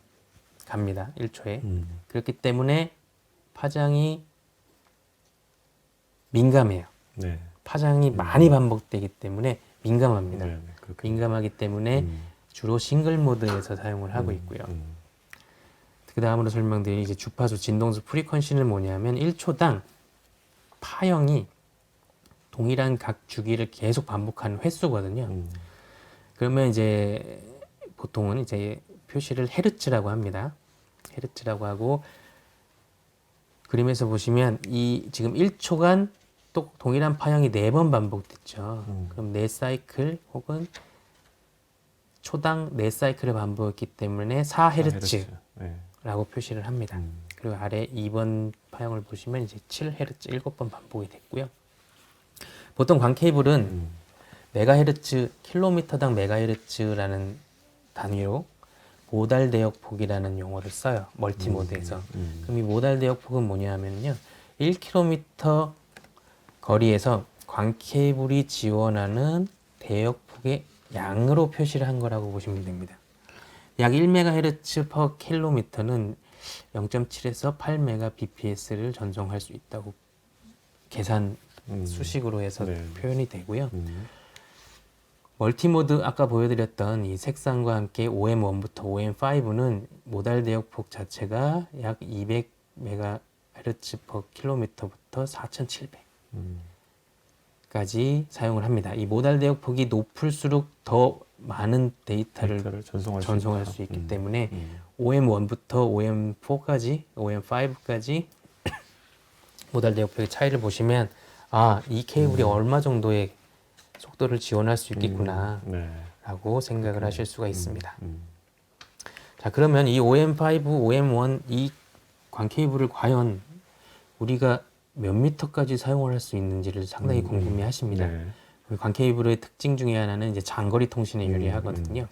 갑니다. 1초에. 그렇기 때문에 파장이 민감해요. 네. 파장이 많이 반복되기 때문에 민감합니다. 네. 그렇군요. 민감하기 때문에 주로 싱글 모드에서 사용을 하고 있고요. 그 다음으로 설명드릴 이제 주파수 진동수 프리퀀시는 뭐냐면 1초당 파형이 동일한 각 주기를 계속 반복하는 횟수거든요. 그러면 이제 보통은 이제 표시를 헤르츠라고 합니다. 헤르츠라고 하고, 그림에서 보시면 이 지금 1초간 또 동일한 파형이 4번 반복됐죠. 그럼 4사이클 혹은 초당 4사이클을 반복했기 때문에 4헤르츠라고 네. 표시를 합니다. 그리고 아래 2번 파형을 보시면 이제 7헤르츠 7번 반복이 됐고요. 보통 광 케이블은 메가헤르츠, 킬로미터당 메가헤르츠라는 단위로 모달 대역폭이라는 용어를 써요. 멀티모드에서. 그럼 이 모달 대역폭은 뭐냐면요. 1km 거리에서 광 케이블이 지원하는 대역폭의 양으로 표시를 한 거라고 보시면 됩니다. 약 1MHz per 킬로미터는 0.7에서 8Mbps를 전송할 수 있다고 계산 수식으로 해서 네. 표현이 되고요. 멀티모드 아까 보여드렸던 이 색상과 함께 OM1부터 OM5는 모달 대역폭 자체가 약 200MHz per 킬로미터부터 4700까지 사용을 합니다. 이 모달 대역폭이 높을수록 더 많은 데이터를 전송할 수 있기 때문에 OM1부터 OM4까지, OM5까지 모달 대역폭의 차이를 보시면 아, 이 케이블이 얼마 정도의 속도를 지원할 수 있겠구나 라고 생각을 하실 수가 있습니다. 자, 그러면 이 OM5, OM1 이 광 케이블을 과연 우리가 몇 미터까지 사용을 할 수 있는지를 상당히 궁금해 하십니다. 광 케이블의 특징 중에 하나는 이제 장거리 통신에 유리하거든요.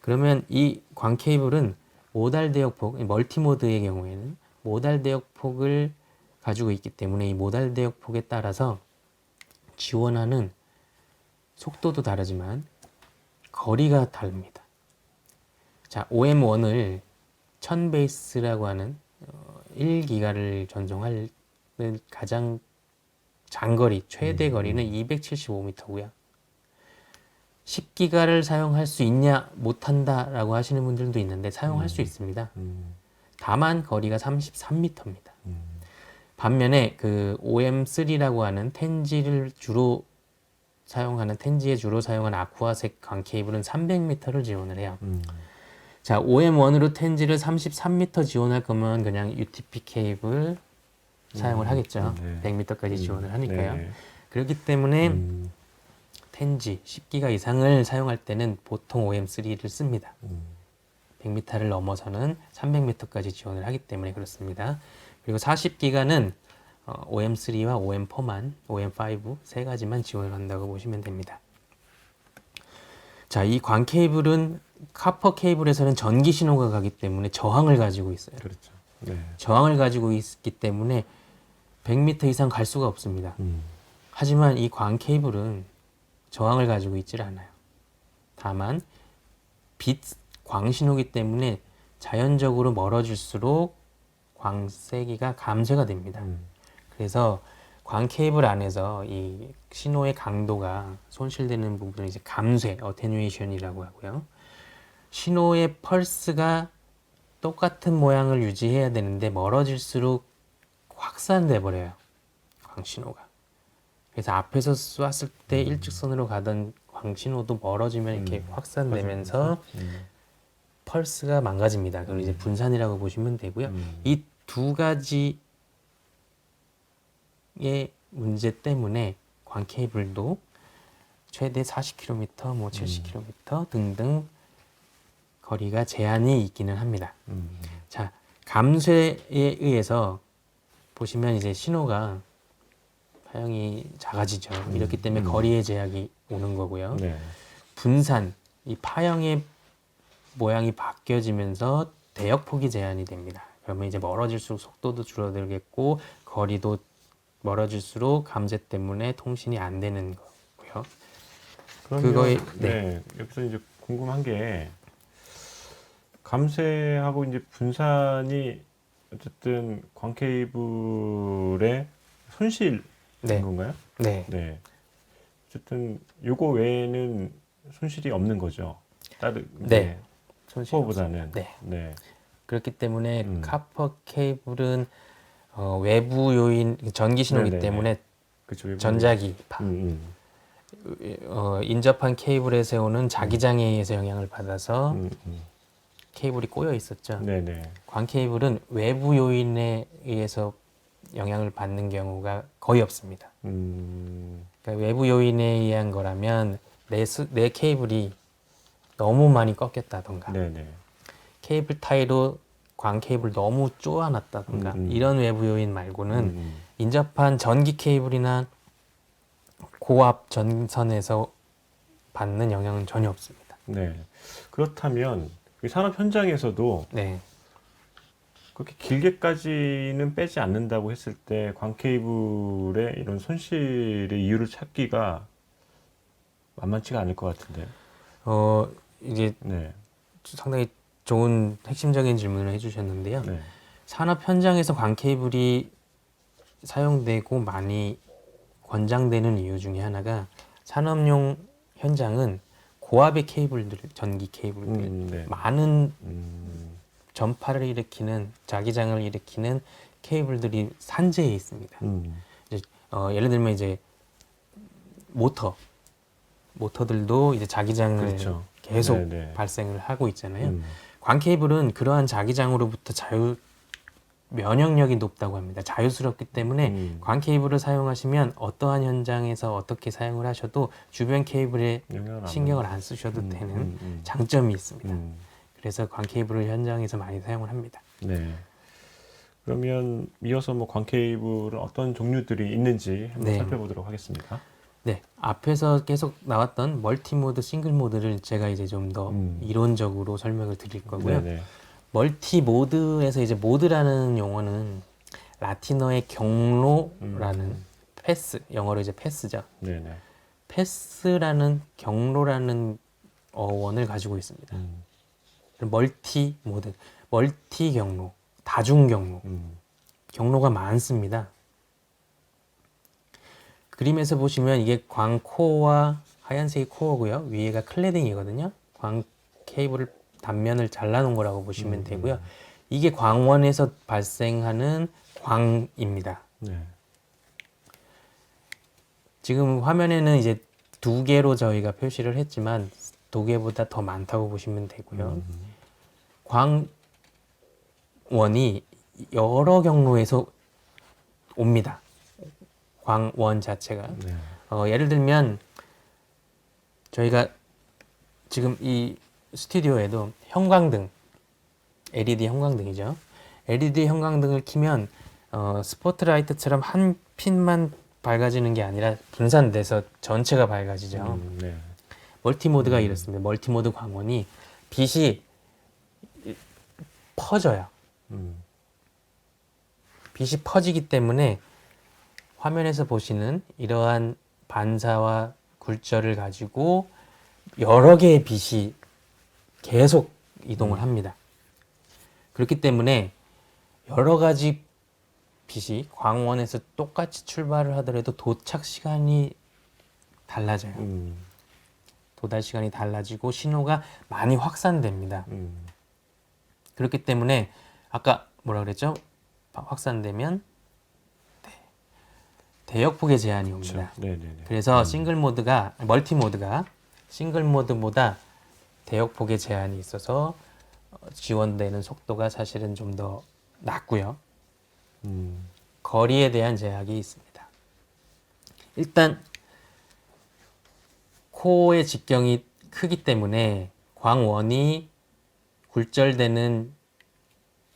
그러면 이 광 케이블은 모달 대역폭, 멀티모드의 경우에는 모달 대역폭을 가지고 있기 때문에 이 모달 대역폭에 따라서 지원하는 속도도 다르지만 거리가 다릅니다. 자, OM1을 1000베이스라고 하는 1기가를 전송할 가장 장거리, 최대 거리는 275m고요. 10기가를 사용할 수 있냐, 못한다 라고 하시는 분들도 있는데 사용할 수 있습니다. 다만 거리가 33m입니다. 반면에 그 OM3라고 하는 텐지를 주로 사용하는, 텐지에 주로 사용하는 아쿠아색 광 케이블은 300m를 지원을 해요. 자, OM1으로 텐지를 33m 지원할 거면 그냥 UTP 케이블 사용을 하겠죠. 100m까지 지원을 하니까요. 그렇기 때문에 텐지 10기가 이상을 사용할 때는 보통 OM3를 씁니다. 100m를 넘어서는 300m까지 지원을 하기 때문에 그렇습니다. 그리고 40기가는 OM3와 OM4만, OM5 세 가지만 지원을 한다고 보시면 됩니다. 자, 이 광 케이블은 카퍼 케이블에서는 전기 신호가 가기 때문에 저항을 가지고 있어요. 그렇죠. 저항을 가지고 있기 때문에 100m 이상 갈 수가 없습니다. 하지만 이 광 케이블은 저항을 가지고 있질 않아요. 다만 빛 광 신호기 때문에 자연적으로 멀어질수록 광세기가 감쇄가 됩니다. 그래서 광 케이블 안에서 이 신호의 강도가 손실되는 부분을 이제 감쇄, 어테뉴에이션이라고 하고요. 신호의 펄스가 똑같은 모양을 유지해야 되는데 멀어질수록 확산돼 버려요. 광신호가. 그래서 앞에서 쐈을 때 일직선으로 가던 광신호도 멀어지면 이렇게 확산되면서 펄스가 망가집니다. 그걸 이제 분산이라고 보시면 되고요. 이 두 가지의 문제 때문에 광 케이블도 최대 40km, 뭐 70km 등등 거리가 제한이 있기는 합니다. 자, 감쇄에 의해서 보시면 이제 신호가 파형이 작아지죠. 이렇기 때문에 거리의 제약이 오는 거고요. 네. 분산, 이 파형의 모양이 바뀌어지면서 대역폭이 제한이 됩니다. 그러면 이제 멀어질수록 속도도 줄어들겠고 거리도 멀어질수록 감쇄 때문에 통신이 안 되는 거고요. 그러면 그거에 네. 여기서 이제 궁금한 게 감쇄하고 이제 분산이 어쨌든 광 케이블의 손실인 네. 건가요? 네. 네. 어쨌든 요거 외에는 손실이 없는 거죠. 다른 네. 손실이 코어보다는. 네. 네. 그렇기 때문에 카퍼 케이블은 외부 요인 전기 신호이기 네네네. 때문에 그쵸. 전자기파 인접한 케이블에서 오는 자기장에 의해서 영향을 받아서 케이블이 꼬여 있었죠. 네네. 광 케이블은 외부 요인에 의해서 영향을 받는 경우가 거의 없습니다. 그러니까 외부 요인에 의한 거라면 내 케이블이 너무 많이 꺾였다던가 네네. 케이블 타이로 광 케이블 너무 쪼아놨다던가 이런 외부 요인 말고는 인접한 전기 케이블이나 고압 전선에서 받는 영향은 전혀 없습니다. 네. 그렇다면 이 산업 현장에서도 네. 그렇게 길게까지는 빼지 않는다고 했을 때 광 케이블의 이런 손실의 이유를 찾기가 만만치가 않을 것 같은데. 이제 네. 상당히 좋은 핵심적인 질문을 해주셨는데요. 네. 산업 현장에서 광 케이블이 사용되고 많이 권장되는 이유 중에 하나가 산업용 현장은 고압의 케이블들, 전기 케이블들, 네. 많은 전파를 일으키는 자기장을 일으키는 케이블들이 산재해 있습니다. 이제, 예를 들면 이제 모터들도 이제 자기장을 그렇죠. 계속 네네. 발생을 하고 있잖아요. 광 케이블은 그러한 자기장으로부터 면역력이 높다고 합니다. 자유스럽기 때문에 광 케이블을 사용하시면 어떠한 현장에서 어떻게 사용을 하셔도 주변 케이블에 신경을 안 쓰셔도 되는 장점이 있습니다. 그래서 광 케이블을 현장에서 많이 사용을 합니다. 네. 그러면 이어서 뭐 광 케이블은 어떤 종류들이 있는지 한번 네. 살펴보도록 하겠습니다. 네, 앞에서 계속 나왔던 멀티모드, 싱글모드를 제가 이제 좀 더 이론적으로 설명을 드릴 거고요. 네네. 멀티모드에서 이제 모드라는 용어는 라틴어의 경로라는 패스, 영어로 이제 패스죠. 네네. 패스라는 경로라는 어원을 가지고 있습니다. 멀티 모드, 멀티 경로, 다중 경로, 경로가 많습니다. 그림에서 보시면 이게 광 코어와 하얀색이 코어고요. 위에가 클레딩이거든요. 광 케이블을 단면을 잘라놓은 거라고 보시면 되고요. 이게 광원에서 발생하는 광입니다. 네. 지금 화면에는 이제 2개로 저희가 표시를 했지만 2개보다 더 많다고 보시면 되고요. 광원이 여러 경로에서 옵니다. 광원 자체가. 네. 예를 들면 저희가 지금 이 스튜디오에도 형광등, LED 형광등이죠. LED 형광등을 켜면 스포트라이트처럼 한 핀만 밝아지는 게 아니라 분산돼서 전체가 밝아지죠. 네. 멀티모드가 이렇습니다. 멀티모드 광원이 빛이 퍼져요. 빛이 퍼지기 때문에 화면에서 보시는 이러한 반사와 굴절을 가지고 여러 개의 빛이 계속 이동을 합니다. 그렇기 때문에 여러 가지 빛이 광원에서 똑같이 출발을 하더라도 도착 시간이 달라져요. 도달 시간이 달라지고 신호가 많이 확산됩니다. 그렇기 때문에 아까 뭐라 그랬죠? 확산되면 대역폭의 제한이 옵니다. 그렇죠. 네네네. 그래서 멀티 모드가 싱글 모드보다 대역폭의 제한이 있어서 지원되는 속도가 사실은 좀 더 낮고요. 거리에 대한 제약이 있습니다. 일단 코어의 직경이 크기 때문에 광원이 굴절되는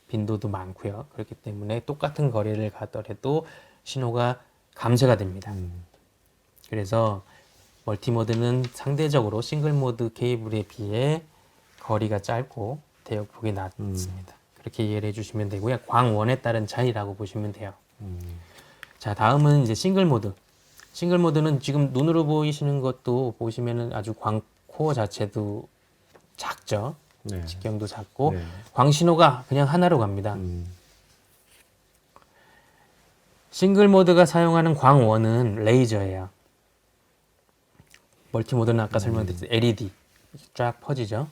빈도도 많고요. 그렇기 때문에 똑같은 거리를 가더라도 신호가 감쇄가 됩니다. 그래서 멀티모드는 상대적으로 싱글모드 케이블에 비해 거리가 짧고 대역폭이 낮습니다. 그렇게 이해를 해주시면 되고요. 광원에 따른 차이라고 보시면 돼요. 자, 다음은 이제 싱글모드. 싱글모드는 지금 눈으로 보이시는 것도 보시면은 아주 코어 자체도 작죠. 네. 직경도 작고 네. 광신호가 그냥 하나로 갑니다. 싱글 모드가 사용하는 광원은 레이저예요. 멀티 모드는 아까 설명드렸듯이 LED 쫙 퍼지죠.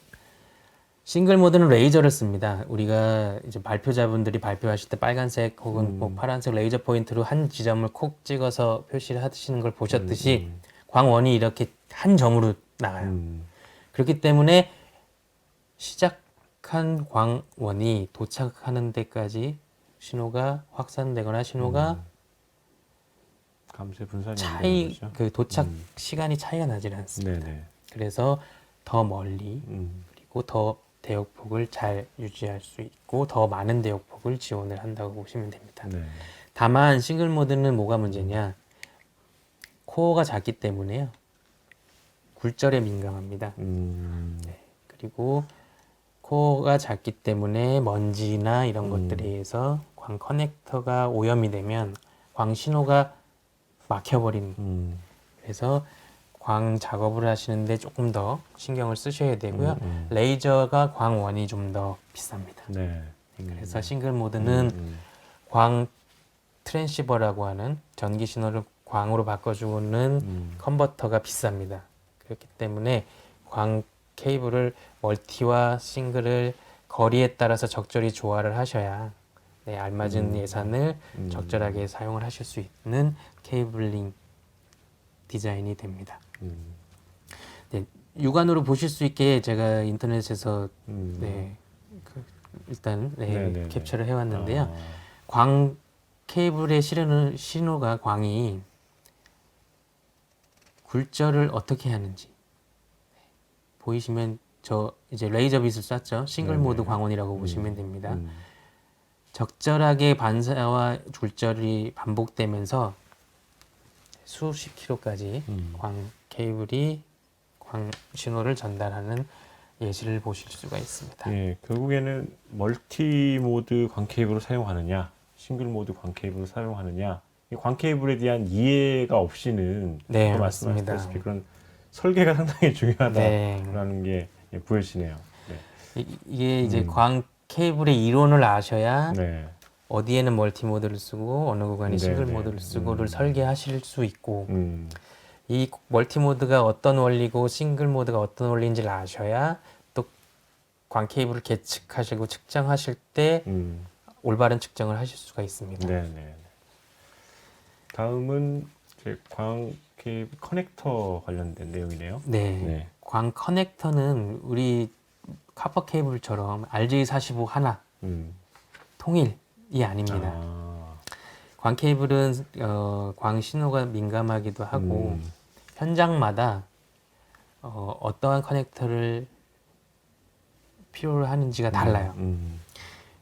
싱글 모드는 레이저를 씁니다. 우리가 이제 발표자분들이 발표하실 때 빨간색 혹은 뭐 파란색 레이저 포인트로 한 지점을 콕 찍어서 표시를 하시는 걸 보셨듯이 광원이 이렇게 한 점으로 나가요. 그렇기 때문에 시작한 광원이 도착하는 데까지 신호가 확산되거나 신호가 감쇄 분산이 안 되는 거죠. 그 도착 시간이 차이가 나질 않습니다. 네네. 그래서 더 멀리 그리고 더 대역폭을 잘 유지할 수 있고 더 많은 대역폭을 지원을 한다고 보시면 됩니다. 네. 다만 싱글 모드는 뭐가 문제냐? 코어가 작기 때문에요. 굴절에 민감합니다. 그리고 코어가 작기 때문에 먼지나 이런 것들에 의해서 광 커넥터가 오염이 되면 광 신호가 막혀버리는 그래서 광 작업을 하시는데 조금 더 신경을 쓰셔야 되고요. 레이저가 광원이 좀 더 비쌉니다. 네. 그래서 싱글 모드는 광 트랜시버라고 하는 전기 신호를 광으로 바꿔주는 컨버터가 비쌉니다. 그렇기 때문에 광 케이블을 멀티와 싱글을 거리에 따라서 적절히 조화를 하셔야 알맞은 예산을 적절하게 사용을 하실 수 있는 케이블링 디자인이 됩니다. 네, 육안으로 보실 수 있게 제가 인터넷에서 일단 캡처를 해왔는데요. 광 케이블에 실은 신호가 광이 굴절을 어떻게 하는지 보이시면 저 이제 레이저 빛을 쐈죠. 싱글 모드 광원이라고 보시면 됩니다. 적절하게 반사와 굴절이 반복되면서 수십 킬로까지 광 케이블이 광 신호를 전달하는 예시를 보실 수가 있습니다. 예, 결국에는 멀티 모드 광 케이블을 사용하느냐, 싱글 모드 광 케이블을 사용하느냐, 이 광 케이블에 대한 이해가 없이는 네, 아까 맞습니다. 말씀하셨다시피 그런 설계가 상당히 중요하다라는 게 보여지네요. 네. 이게 이제 광 케이블의 이론을 아셔야 네. 어디에는 멀티 모드를 쓰고 어느 구간에 싱글 모드를 쓰고를 설계하실 수 있고 이 멀티 모드가 어떤 원리고 싱글 모드가 어떤 원리인지를 아셔야 또 광 케이블을 계측하시고 측정하실 때 올바른 측정을 하실 수가 있습니다. 네네. 다음은 이제 광 케이블 커넥터 관련된 내용이네요. 네. 광 커넥터는 우리 카퍼 케이블처럼 RJ45 하나 통일이 아닙니다. 광 케이블은 광 신호가 민감하기도 하고 현장마다 어떠한 커넥터를 필요로 하는지가 달라요.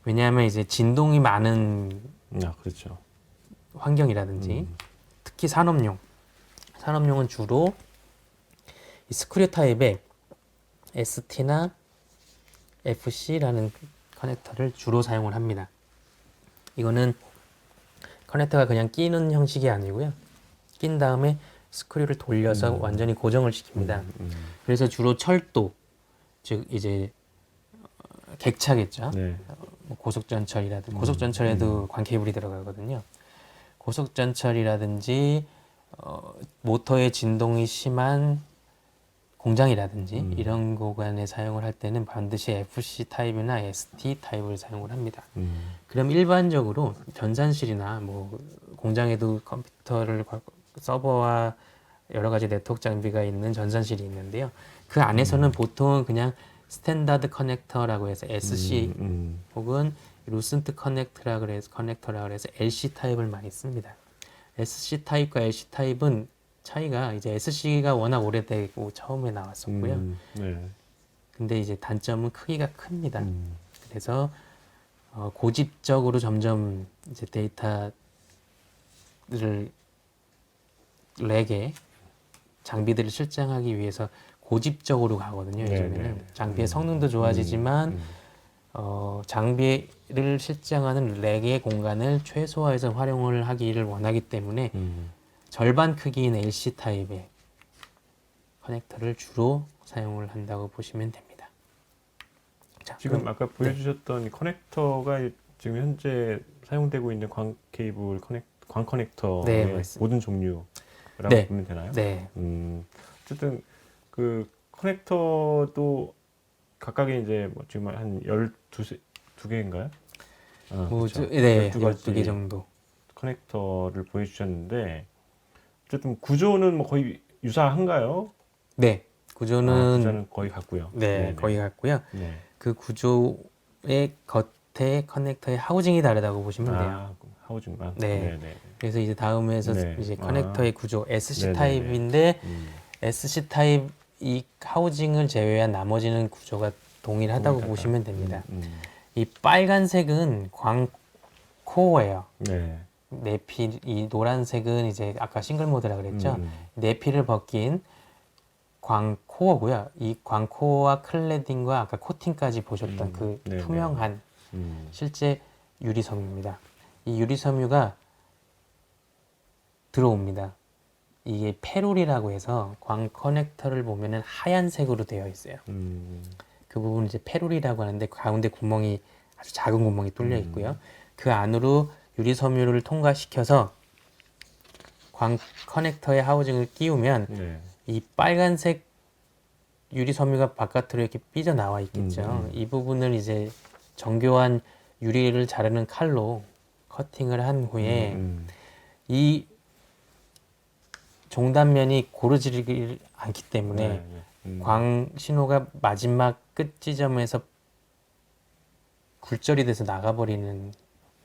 왜냐하면 이제 진동이 많은 그렇죠. 환경이라든지 특히 산업용은 주로 이 스크류 타입의 ST나 FC라는 커넥터를 주로 사용을 합니다. 이거는 커넥터가 그냥 끼는 형식이 아니고요. 낀 다음에 스크류를 돌려서 완전히 고정을 시킵니다. 그래서 주로 철도, 즉 이제 객차겠죠. 네. 고속전철이라든지 고속전철에도 광 케이블이 들어가거든요. 고속전철이라든지 모터의 진동이 심한 공장이라든지 이런 구간에 사용을 할 때는 반드시 FC 타입이나 ST 타입을 사용을 합니다. 그럼 일반적으로 전산실이나 뭐 공장에도 컴퓨터를 서버와 여러 가지 네트워크 장비가 있는 전산실이 있는데요. 그 안에서는 보통 그냥 스탠다드 커넥터라고 해서 SC 혹은 루센트 커넥터라고 해서 LC 타입을 많이 씁니다. SC 타입과 LC 타입은 차이가 이제 SC가 워낙 오래되고 처음에 나왔었고요. 네. 근데 이제 단점은 크기가 큽니다. 그래서 고집적으로 점점 이제 데이터를 렉에 장비들을 실장하기 위해서 고집적으로 가거든요. 요즘에는 네. 장비의 성능도 좋아지지만 장비를 실장하는 렉의 공간을 최소화해서 활용을 하기를 원하기 때문에 절반 크기인 LC 타입의 커넥터를 주로 사용을 한다고 보시면 됩니다. 자, 지금 그럼, 아까 보여주셨던 커넥터가 지금 현재 사용되고 있는 광 케이블 광 커넥터의 네, 맞습니다. 모든 종류라고 네. 보면 되나요? 네, 어쨌든 그 커넥터도 각각의 이제 뭐 지금 한 12개인가요? 그렇죠. 네, 12가지 12개 정도. 커넥터를 보여주셨는데 어쨌든 구조는 뭐 거의 유사한가요? 네, 구조는 구조는 거의 같고요. 네, 네네. 거의 같고요. 네. 그 구조의 겉에 커넥터의 하우징이 다르다고 보시면 돼요. 하우징만. 네. 네네. 그래서 이제 다음에서 네. 이제 커넥터의 구조 SC 네네네. 타입인데 SC 타입 이 하우징을 제외한 나머지는 구조가 동일하다고 동일하다. 보시면 됩니다. 이 빨간색은 광코어예요. 네. 내피, 이 노란색은 이제 아까 싱글 모드라 그랬죠. 내피를 벗긴 광코어고요. 이 광코어와 클레딩과 아까 코팅까지 보셨던 그 네네. 투명한 음. 실제 유리섬유입니다. 이 유리섬유가 들어옵니다. 이게 페롤이라고 해서 광 커넥터를 보면은 하얀색으로 되어 있어요. 그 부분 이제 페롤이라고 하는데 가운데 구멍이 아주 작은 구멍이 뚫려 있고요. 그 안으로 유리섬유를 통과시켜서 광 커넥터의 하우징을 끼우면 네. 이 빨간색 유리섬유가 바깥으로 이렇게 삐져 나와 있겠죠. 이 부분을 이제 정교한 유리를 자르는 칼로 커팅을 한 후에 이 종단면이 고르지를 않기 때문에 광 신호가 마지막 끝 지점에서 굴절이 돼서 나가버리는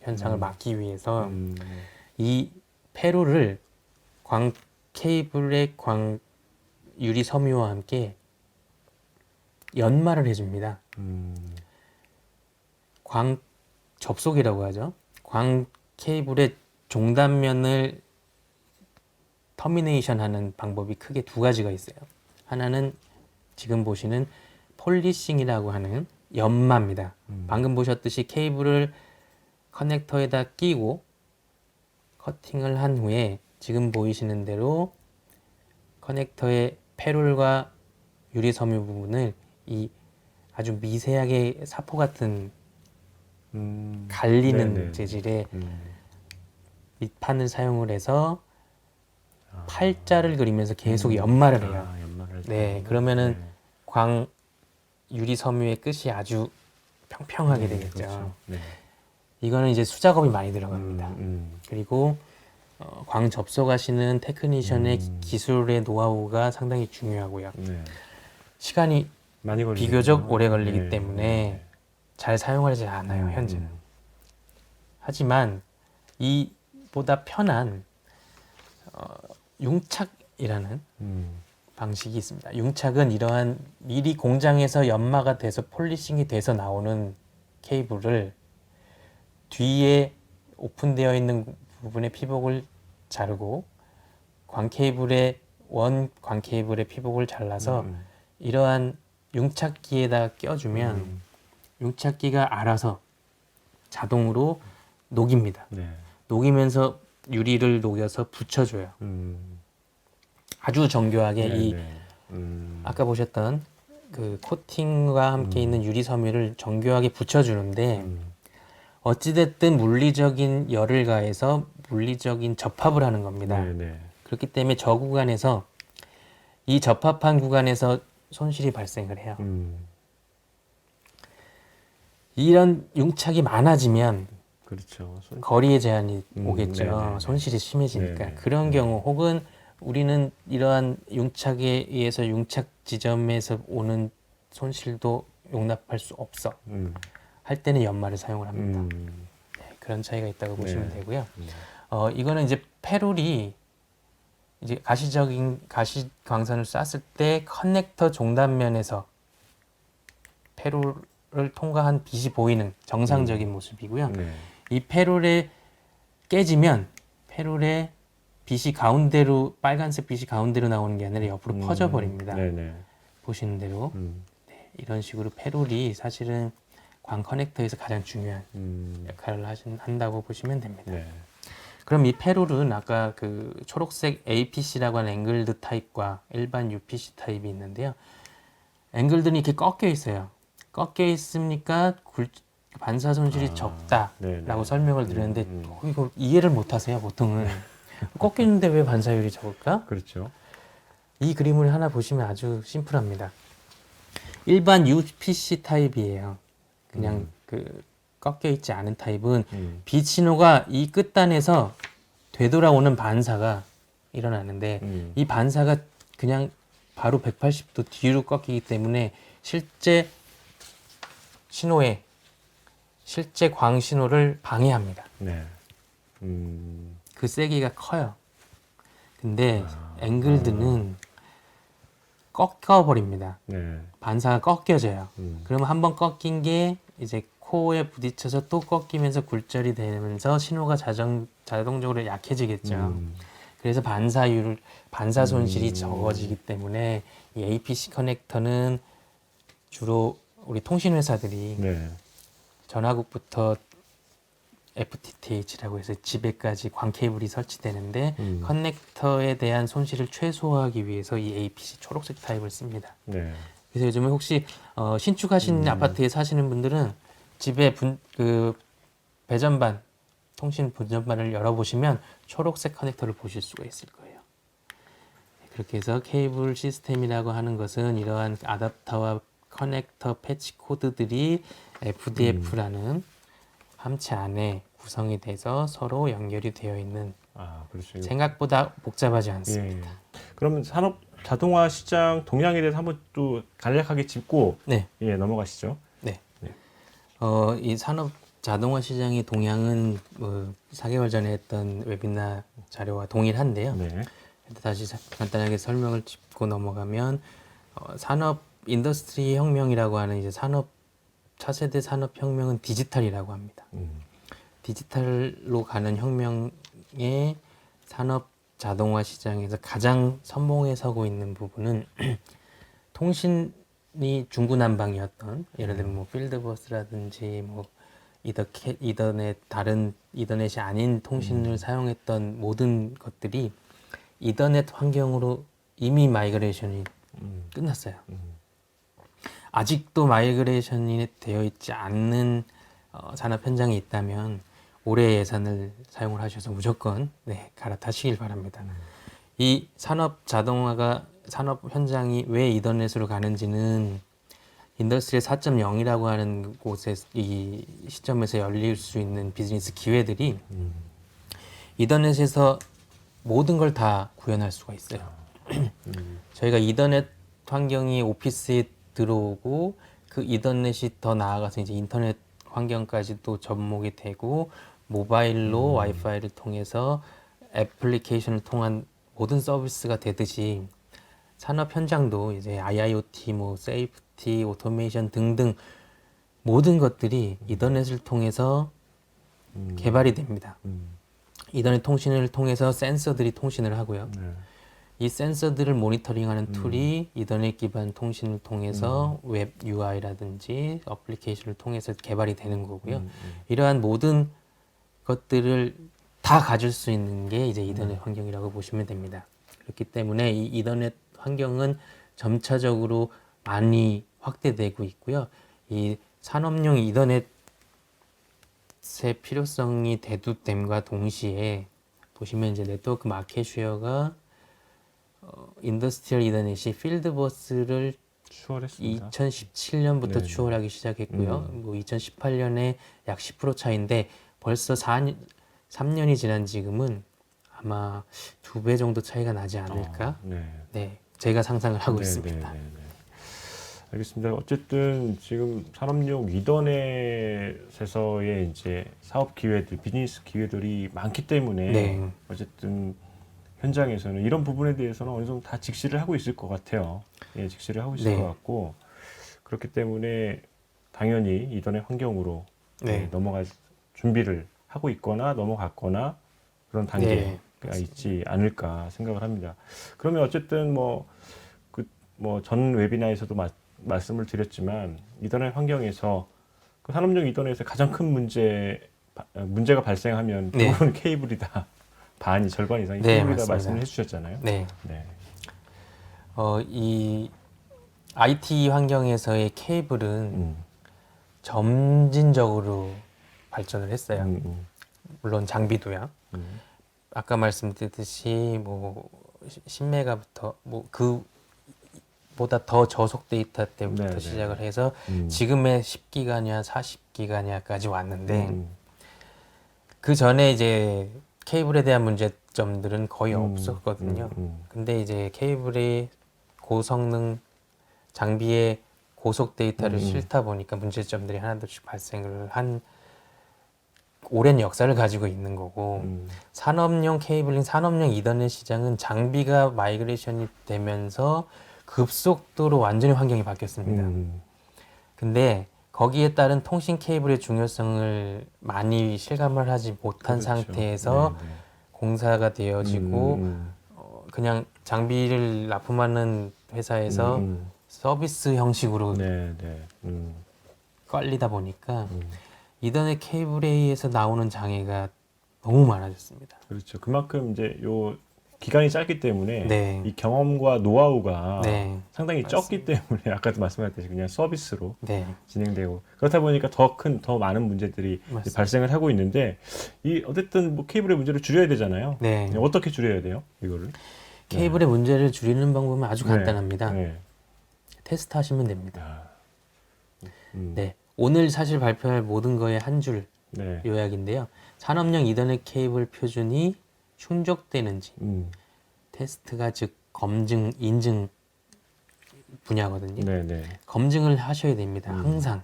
현상을 막기 위해서 이 페루를 광 케이블의 광 유리 섬유와 함께 연마를 해줍니다. 광 접속이라고 하죠. 광 케이블의 종단면을 터미네이션 하는 방법이 크게 두 가지가 있어요. 하나는 지금 보시는 폴리싱이라고 하는 연마입니다. 방금 보셨듯이 케이블을 커넥터에다 끼고 커팅을 한 후에 지금 보이시는 대로 커넥터의 페롤과 유리섬유 부분을 이 아주 미세하게 사포 같은 갈리는 네네. 재질의 밑판을 사용을 해서 팔자를 그리면서 계속 연마를 해요. 연마를 네, 그러면은 광 유리 섬유의 끝이 아주 평평하게 되겠죠. 그렇죠. 네. 이거는 이제 수작업이 많이 들어갑니다. 그리고 광 접속하시는 테크니션의 기술의 노하우가 상당히 중요하고요. 네. 시간이 많이 걸리죠. 비교적 오래 걸리기 네. 때문에 잘 사용하지 않아요, 현재는. 하지만 이보다 편한 융착이라는 방식이 있습니다. 융착은 이러한 미리 공장에서 연마가 돼서 폴리싱이 돼서 나오는 케이블을 뒤에 오픈되어 있는 부분의 피복을 자르고 광 케이블의 피복을 잘라서 이러한 융착기에다 껴주면 융착기가 알아서 자동으로 녹입니다. 네. 녹이면서 유리를 녹여서 붙여줘요. 아주 정교하게 이 아까 보셨던 그 코팅과 함께 있는 유리 섬유를 정교하게 붙여주는데 어찌됐든 물리적인 열을 가해서 물리적인 접합을 하는 겁니다. 네, 네. 그렇기 때문에 저 구간에서 이 접합한 구간에서 손실이 발생을 해요. 이런 융착이 많아지면 그렇죠. 거리의 제한이 오겠죠. 네네네. 손실이 심해지니까. 네네. 그런 경우 혹은 우리는 이러한 융착에 의해서 융착 지점에서 오는 손실도 용납할 수 없어. 할 때는 연말을 사용을 합니다. 네, 그런 차이가 있다고 보시면 네. 되고요. 이거는 이제 페룰이 이제 가시 광선을 쐈을 때 커넥터 종단면에서 페룰을 통과한 빛이 보이는 정상적인 모습이고요. 네. 이 페룰에 깨지면 페룰의 빛이 가운데로 빨간색 빛이 가운데로 나오는 게 아니라 옆으로 퍼져 버립니다. 네네. 보시는 대로 이런 식으로 페룰이 사실은 광 커넥터에서 가장 중요한 역할을 한다고 보시면 됩니다. 네. 그럼 이 페룰은 아까 그 초록색 APC라고 하는 앵글드 타입과 일반 UPC 타입이 있는데요. 앵글드는 이렇게 꺾여 있어요. 꺾여 있으니까 반사 손실이 적다라고 네네. 설명을 드렸는데 이거 이해를 못 하세요, 보통은. 꺾여 있는데 왜 반사율이 적을까? 그렇죠. 이 그림을 하나 보시면 아주 심플합니다. 일반 UPC 타입이에요. 그냥 그 꺾여 있지 않은 타입은 빛 신호가 이 끝단에서 되돌아오는 반사가 일어나는데 이 반사가 그냥 바로 180도 뒤로 꺾이기 때문에 실제 광 신호를 방해합니다. 네. 그 세기가 커요. 근데 앵글드는 꺾어버립니다. 네. 반사가 꺾여져요. 그러면 한번 꺾인 게 이제 코어에 부딪혀서 또 꺾이면서 굴절이 되면서 신호가 자동적으로 약해지겠죠. 그래서 반사 손실이 적어지기 때문에 이 APC 커넥터는 주로 우리 통신회사들이 네. 전화국부터 FTTH라고 해서 집에까지 광 케이블이 설치되는데 커넥터에 대한 손실을 최소화하기 위해서 이 APC 초록색 타입을 씁니다. 네. 그래서 요즘에 혹시 신축하신 아파트에 사시는 분들은 집에 그 배전반, 통신 배전반을 열어보시면 초록색 커넥터를 보실 수가 있을 거예요. 그렇게 해서 케이블 시스템이라고 하는 것은 이러한 아답터와 커넥터 패치 코드들이 FDF라는 함체 안에 구성이 돼서 서로 연결이 되어 있는 그렇죠. 생각보다 복잡하지 않습니다. 예. 그러면 산업 자동화 시장 동향에 대해서 한번 또 간략하게 짚고 네. 넘어가시죠. 네. 네. 이 산업 자동화 시장의 동향은 4개월 전에 했던 웨비나 자료와 동일한데요. 네. 다시 간단하게 설명을 짚고 넘어가면 산업 인더스트리 혁명이라고 하는 이제 차세대 산업 혁명은 디지털이라고 합니다. 디지털로 가는 혁명의 산업 자동화 시장에서 가장 선봉에 서고 있는 부분은 통신이 중구난방이었던 예를 들면 뭐 필드버스라든지 뭐 이더넷 다른 이더넷이 아닌 통신을 사용했던 모든 것들이 이더넷 환경으로 이미 마이그레이션이 끝났어요. 아직도 마이그레이션이 되어 있지 않는 산업 현장이 있다면 올해 예산을 사용을 하셔서 무조건 갈아타시길 바랍니다. 이 산업 현장이 왜 이더넷으로 가는지는 인더스트리 4.0이라고 하는 곳에 이 시점에서 열릴 수 있는 비즈니스 기회들이 이더넷에서 모든 걸 다 구현할 수가 있어요. 저희가 이더넷 환경이 오피스에 들어오고 그 이더넷이 더 나아가서 이제 인터넷 환경까지도 접목이 되고 모바일로 와이파이를 통해서 애플리케이션을 통한 모든 서비스가 되듯이 산업 현장도 이제 IIoT, 뭐 세이프티, 오토메이션 등등 모든 것들이 이더넷을 통해서 개발이 됩니다. 이더넷 통신을 통해서 센서들이 통신을 하고요. 이 센서들을 모니터링하는 툴이 이더넷 기반 통신을 통해서 웹 UI라든지 어플리케이션을 통해서 개발이 되는 거고요. 이러한 모든 것들을 다 가질 수 있는 게 이제 이더넷 환경이라고 보시면 됩니다. 그렇기 때문에 이 이더넷 환경은 점차적으로 많이 확대되고 있고요. 이 산업용 이더넷 필요성이 대두됨과 동시에 보시면 이제 네트워크 마켓 쉐어가 인더스트리얼 이더넷이 필드버스를 추월했습니다. 2017년부터 네네. 추월하기 시작했고요. 뭐 2018년에 약 10% 차인데 벌써 3년이 지난 지금은 아마 2배 정도 차이가 나지 않을까? 네. 네, 제가 상상을 하고 네, 있습니다. 네, 네, 네. 알겠습니다. 어쨌든 지금 산업용 이더넷에서의 이제 사업 기회들, 비즈니스 기회들이 많기 때문에 네. 어쨌든 현장에서는 이런 부분에 대해서는 어느 정도 다 직시를 하고 있을 것 같아요. 예, 직시를 하고 있을 네. 것 같고 그렇기 때문에 당연히 이더넷 환경으로 네. 예, 넘어갈 준비를 하고 있거나 넘어갔거나 그런 단계가 맞습니다. 있지 않을까 생각을 합니다. 그러면 어쨌든 뭐 전 웨비나에서도 말씀을 드렸지만 이더넷 환경에서 그 산업용 이더넷의 가장 큰 문제가 발생하면 네. 대부분 케이블이다. 절반 이상이 네, 케이블이다 맞습니다. 말씀을 해주셨잖아요. 네. 네. 이 IT 환경에서의 케이블은 음, 점진적으로 발전을 했어요. 음, 물론 장비도요. 음, 아까 말씀드렸듯이 뭐 10메가부터 뭐 그보다 더 저속 데이터 때부터 네, 네. 시작을 해서 음, 지금의 10기가냐 40기가냐까지 왔는데 음, 그 전에 이제 케이블에 대한 문제점들은 거의 음, 없었거든요. 음. 근데 이제 케이블의 고성능 장비에 고속 데이터를 싣다 보니까 문제점들이 하나둘씩 발생을 한 오랜 역사를 가지고 있는 거고 산업용 케이블링, 산업용 이더넷 시장은 장비가 마이그레이션이 되면서 급속도로 완전히 환경이 바뀌었습니다. 근데 거기에 따른 통신 케이블의 중요성을 많이 실감을 하지 못한 그렇죠. 상태에서 네, 네. 공사가 되어지고 음, 그냥 장비를 납품하는 회사에서 서비스 형식으로 네, 네. 깔리다 보니까 이더넷 케이블에 의해서 나오는 장애가 너무 많아졌습니다. 그렇죠. 그만큼 이제 요 기간이 짧기 때문에 네. 이 경험과 노하우가 네. 상당히 적기 때문에 아까도 말씀하셨듯이 그냥 서비스로 네. 진행되고 그렇다 보니까 더 많은 문제들이 이제 맞습니다. 발생을 하고 있는데 이 어쨌든 뭐 케이블의 문제를 줄여야 되잖아요. 네. 어떻게 줄여야 돼요? 이거를? 케이블의 문제를 줄이는 방법은 아주 간단합니다. 네. 테스트 하시면 됩니다. 아, 네. 오늘 사실 발표할 모든 거의 한 줄 네. 요약인데요. 산업용 이더넷 케이블 표준이 충족되는지 테스트가 즉 검증, 인증 분야거든요. 네, 네. 검증을 하셔야 됩니다. 항상.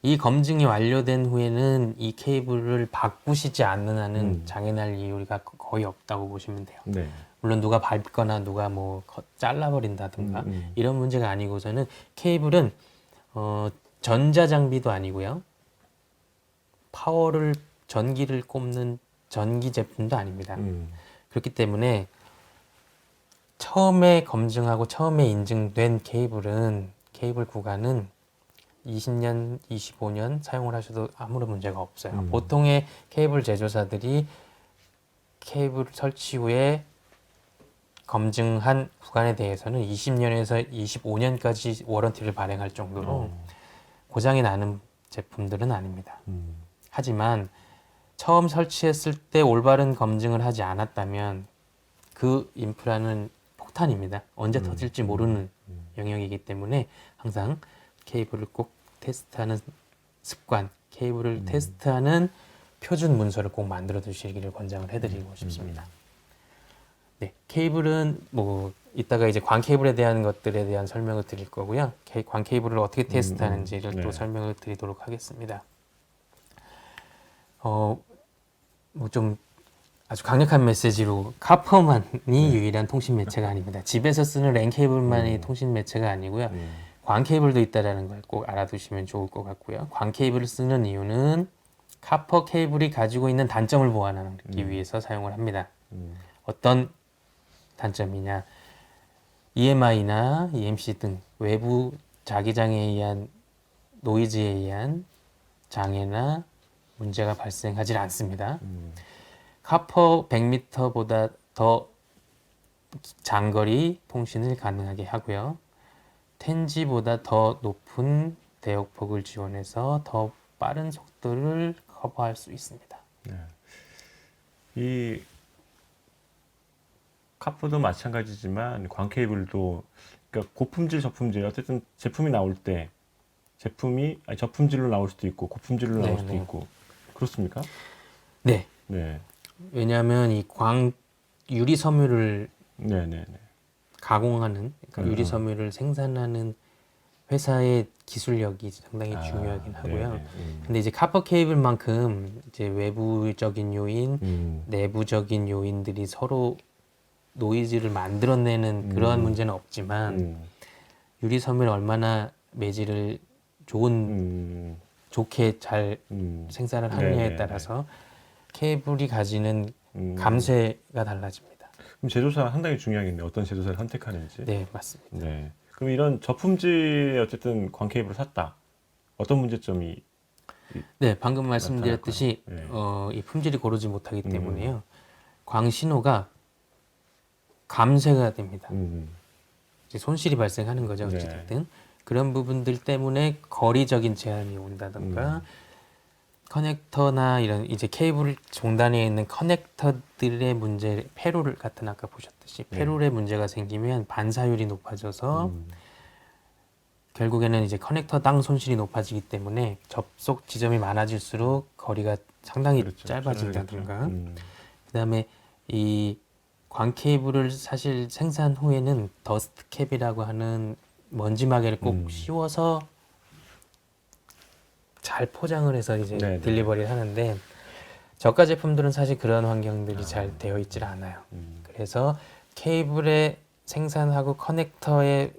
이 검증이 완료된 후에는 이 케이블을 바꾸시지 않는 한은 장애날 이유가 거의 없다고 보시면 돼요. 네. 물론 누가 밟거나 누가 뭐 잘라버린다든가 이런 문제가 아니고서는 케이블은 전자장비도 아니고요. 전기를 꼽는 전기 제품도 아닙니다. 그렇기 때문에 처음에 검증하고 처음에 인증된 케이블 구간은 20년, 25년 사용을 하셔도 아무런 문제가 없어요. 보통의 케이블 제조사들이 케이블 설치 후에 검증한 구간에 대해서는 20년에서 25년까지 워런티를 발행할 정도로 고장이 나는 제품들은 아닙니다. 하지만 처음 설치했을 때 올바른 검증을 하지 않았다면 그 인프라는 폭탄입니다. 언제 터질지 모르는 영역이기 때문에 항상 케이블을 꼭 테스트하는 습관, 케이블을 테스트하는 표준 문서를 꼭 만들어 두시기를 권장을 해드리고 싶습니다. 네, 케이블은 뭐 이따가 이제 광 케이블에 대한 것들에 대한 설명을 드릴 거고요. 광 케이블을 어떻게 테스트하는지를 네. 또 설명을 드리도록 하겠습니다. 뭐 좀 아주 강력한 메시지로 카퍼만이 유일한 통신 매체가 아닙니다. 집에서 쓰는 랜 케이블만이 통신 매체가 아니고요. 광 케이블도 있다라는 걸 꼭 알아두시면 좋을 것 같고요. 광 케이블을 쓰는 이유는 카퍼 케이블이 가지고 있는 단점을 보완하기 위해서 사용을 합니다. 어떤 단점이냐? EMI나 EMC 등 외부 자기장에 의한 노이즈에 의한 장애나 문제가 발생하지 않습니다. 카퍼 100m보다 더 장거리 통신을 가능하게 하고요. 10G보다 더 높은 대역폭을 지원해서 더 빠른 속도를 커버할 수 있습니다. 이 카프도 마찬가지지만 광 케이블도 그러니까 고품질 저품질 어쨌든 제품이 나올 때 제품이 저품질로 나올 수도 있고 고품질로 나올 수도 네. 있고 그렇습니까? 네. 네. 왜냐하면 이 유리 섬유를 네네네. 가공하는 그러니까 유리 섬유를 생산하는 회사의 기술력이 상당히 중요하긴 하고요. 네네. 근데 이제 카퍼 케이블만큼 이제 외부적인 요인, 내부적인 요인들이 서로 노이즈를 만들어내는 그러한 문제는 없지만 유리 섬유를 얼마나 매질을 좋게 잘 생산을 하느냐에 네네네. 따라서 케이블이 가지는 음. 감쇄가 달라집니다. 그럼 제조사가 상당히 중요하겠네요. 어떤 제조사를 선택하는지. 네, 맞습니다. 네. 그럼 이런 저품질의 어쨌든 광 케이블을 샀다. 어떤 문제점이 네, 방금 말씀드렸듯이 나타날까요? 이 품질이 고르지 못하기 때문에요. 광 신호가 감쇄가 됩니다. 이제 손실이 발생하는 거죠. 어찌됐든. 그런 부분들 때문에 거리적인 제한이 온다던가 커넥터나 이런 이제 케이블 종단에 있는 커넥터들의 문제, 페롤 같은 아까 보셨듯이 페롤의 문제가 생기면 반사율이 높아져서 결국에는 이제 커넥터당 손실이 높아지기 때문에 접속 지점이 많아질수록 거리가 상당히 그렇죠. 짧아진다든가 그다음에 이 광 케이블을 사실 생산 후에는 더스트 캡이라고 하는 먼지 마개를 꼭 씌워서 잘 포장을 해서 이제 네네. 딜리버리를 하는데 저가 제품들은 사실 그런 환경들이 잘 되어 있질 않아요. 그래서 케이블의 생산하고 커넥터의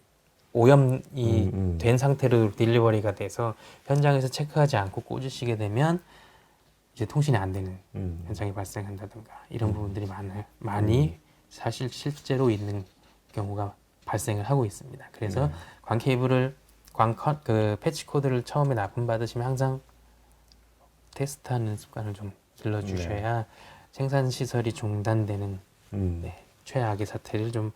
오염이 된 상태로 딜리버리가 돼서 현장에서 체크하지 않고 꽂으시게 되면 이제 통신이 안 되는 현상이 발생한다든가 이런 부분들이 많이 사실 실제로 있는 경우가 발생을 하고 있습니다. 그래서 광 케이블을 그 패치 코드를 처음에 납품받으시면 항상 테스트하는 습관을 좀 길러주셔야 생산 시설이 중단되는 최악의 사태를 좀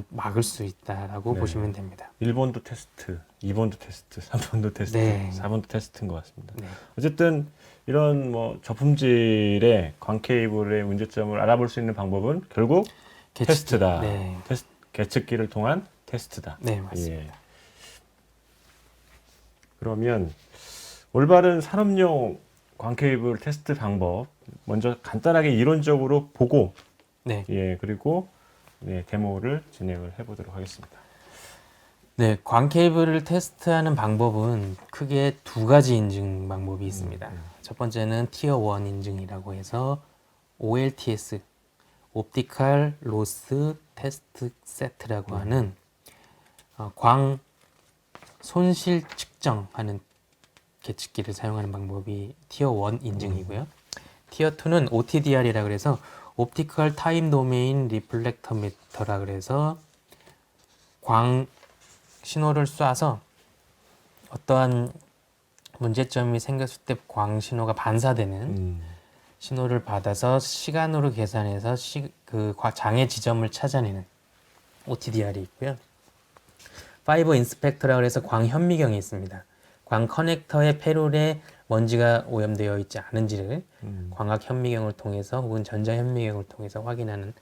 막을 수 있다라고 보시면 됩니다. 1번도 테스트, 2번도 테스트, 3번도 테스트, 네. 4번도 테스트인 것 같습니다. 네. 어쨌든 이런 뭐 저품질의 광 케이블의 문제점을 알아볼 수 있는 방법은 결국 테스트다. 네. 계측기를 통한 테스트다. 네, 맞습니다. 예. 그러면 올바른 산업용 광 케이블 테스트 방법 먼저 간단하게 이론적으로 보고 네. 그리고 데모를 진행을 해보도록 하겠습니다. 네, 광 케이블을 테스트하는 방법은 크게 두 가지 인증 방법이 있습니다. 첫 번째는 티어 1 인증이라고 해서 OLTS, 옵티컬 로스 테스트 세트라고 하는 광 손실 측정하는 계측기를 사용하는 방법이 티어 1 인증이고요. 티어 2는 OTDR이라 그래서 옵티컬 타임 도메인 리플렉터미터라 그래서 광 신호를 쏴서 어떠한 문제점이 생겼을 때 광 신호가 반사되는 신호를 받아서 시간으로 계산해서 그 장애 지점을 찾아내는 OTDR이 있고요. 파이버 인스펙터라 그래서 광 현미경이 있습니다. 광 커넥터의 페롤에 먼지가 오염되어 있지 않은지를 광학 현미경을 통해서 혹은 전자 현미경을 통해서 확인하는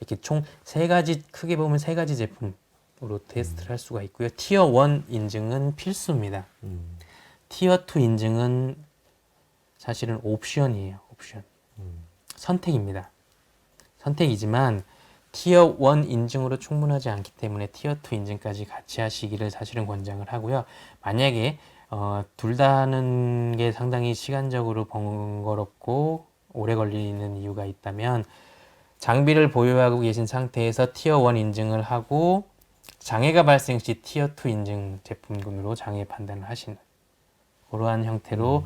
이렇게 총 세 가지 크게 보면 세 가지 제품으로 테스트를 할 수가 있고요. 티어 1 인증은 필수입니다. 티어 2 인증은 사실은 옵션이에요. 옵션. 선택입니다. 선택이지만 티어 1 인증으로 충분하지 않기 때문에 티어 2 인증까지 같이 하시기를 사실은 권장을 하고요. 만약에 둘 다 하는 게 상당히 시간적으로 번거롭고 오래 걸리는 이유가 있다면 장비를 보유하고 계신 상태에서 티어 1 인증을 하고 장애가 발생 시 티어 2 인증 제품군으로 장애 판단을 하시는 그러한 형태로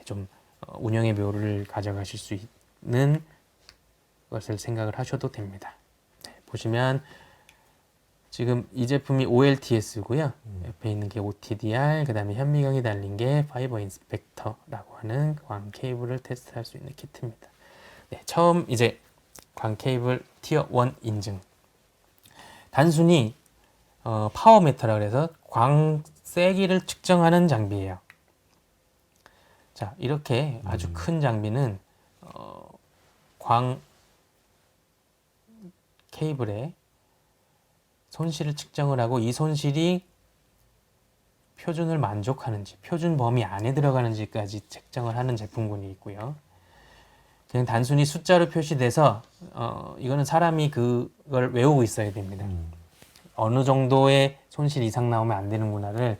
좀 운영의 묘를 가져가실 수 있는 것을 생각을 하셔도 됩니다. 네, 보시면 지금 이 제품이 OLTS고요. 옆에 있는 게 OTDR, 그 다음에 현미경이 달린 게 파이버 인스펙터라고 하는 광 케이블을 테스트할 수 있는 키트입니다. 네, 처음 이제 광 케이블 티어 1 인증. 단순히 파워미터라 그래서 광 세기를 측정하는 장비예요. 자, 이렇게 아주 큰 장비는 광 케이블에 손실을 측정을 하고 이 손실이 표준을 만족하는지, 표준 범위 안에 들어가는지까지 측정을 하는 제품군이 있고요. 그냥 단순히 숫자로 표시돼서 이거는 사람이 그걸 외우고 있어야 됩니다. 어느 정도의 손실 이상 나오면 안 되는구나를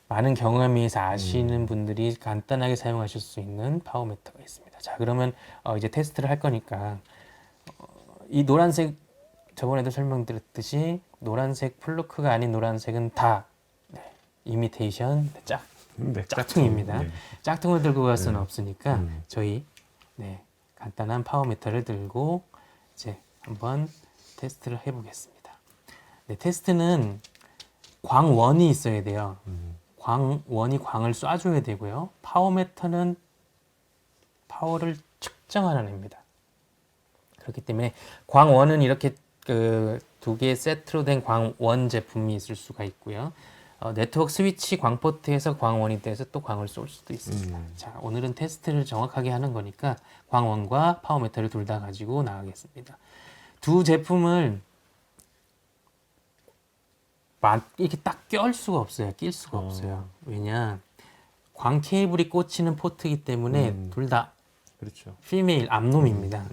많은 경험에 의해서 아시는 분들이 간단하게 사용하실 수 있는 파워미터가 있습니다. 자, 그러면 이제 테스트를 할 거니까 이 노란색, 저번에도 설명드렸듯이 노란색 플루크가 아닌 노란색은 다 이미테이션 네, 짝퉁입니다. 네. 짝퉁을 들고 갈 수는 네. 없으니까 저희 간단한 파워미터를 들고 이제 한번 테스트를 해보겠습니다. 네, 테스트는 광원이 있어야 돼요. 광원이 광을 쏴줘야 되고요. 파워미터는 파워를 측정하는 애입니다. 그렇기 때문에 광원은 이렇게 그 두 개의 세트로 된 광원 제품이 있을 수가 있고요. 네트워크 스위치 광포트에서 광원이 돼서 또 광을 쏠 수도 있습니다. 자, 오늘은 테스트를 정확하게 하는 거니까 광원과 파워미터를 둘 다 가지고 나가겠습니다. 두 제품을 이렇게 딱 껴올 수가 없어요. 낄 수가 없어요. 왜냐, 광 케이블이 꽂히는 포트이기 때문에 둘 다 그렇죠. 피메일 암놈입니다.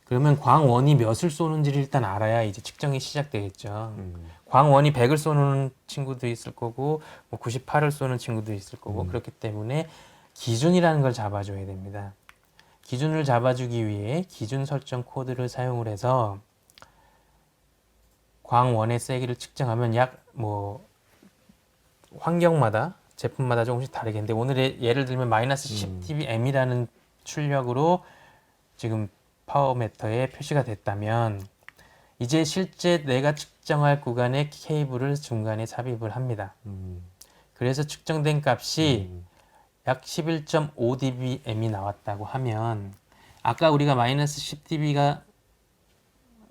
그러면 광원이 몇을 쏘는지를 일단 알아야 이제 측정이 시작되겠죠. 광원이 100을 쏘는 친구도 있을 거고 뭐 98을 쏘는 친구도 있을 거고 그렇기 때문에 기준이라는 걸 잡아줘야 됩니다. 기준을 잡아주기 위해 기준 설정 코드를 사용을 해서 광원의 세기를 측정하면 약 뭐 환경마다 제품마다 조금씩 다르겠는데 오늘의 예를 들면 마이너스 10dBm이라는 출력으로 지금 파워미터에 표시가 됐다면 이제 실제 내가 측정할 구간의 케이블을 중간에 삽입을 합니다. 그래서 측정된 값이 약 11.5dBm이 나왔다고 하면 아까 우리가 마이너스 10dB가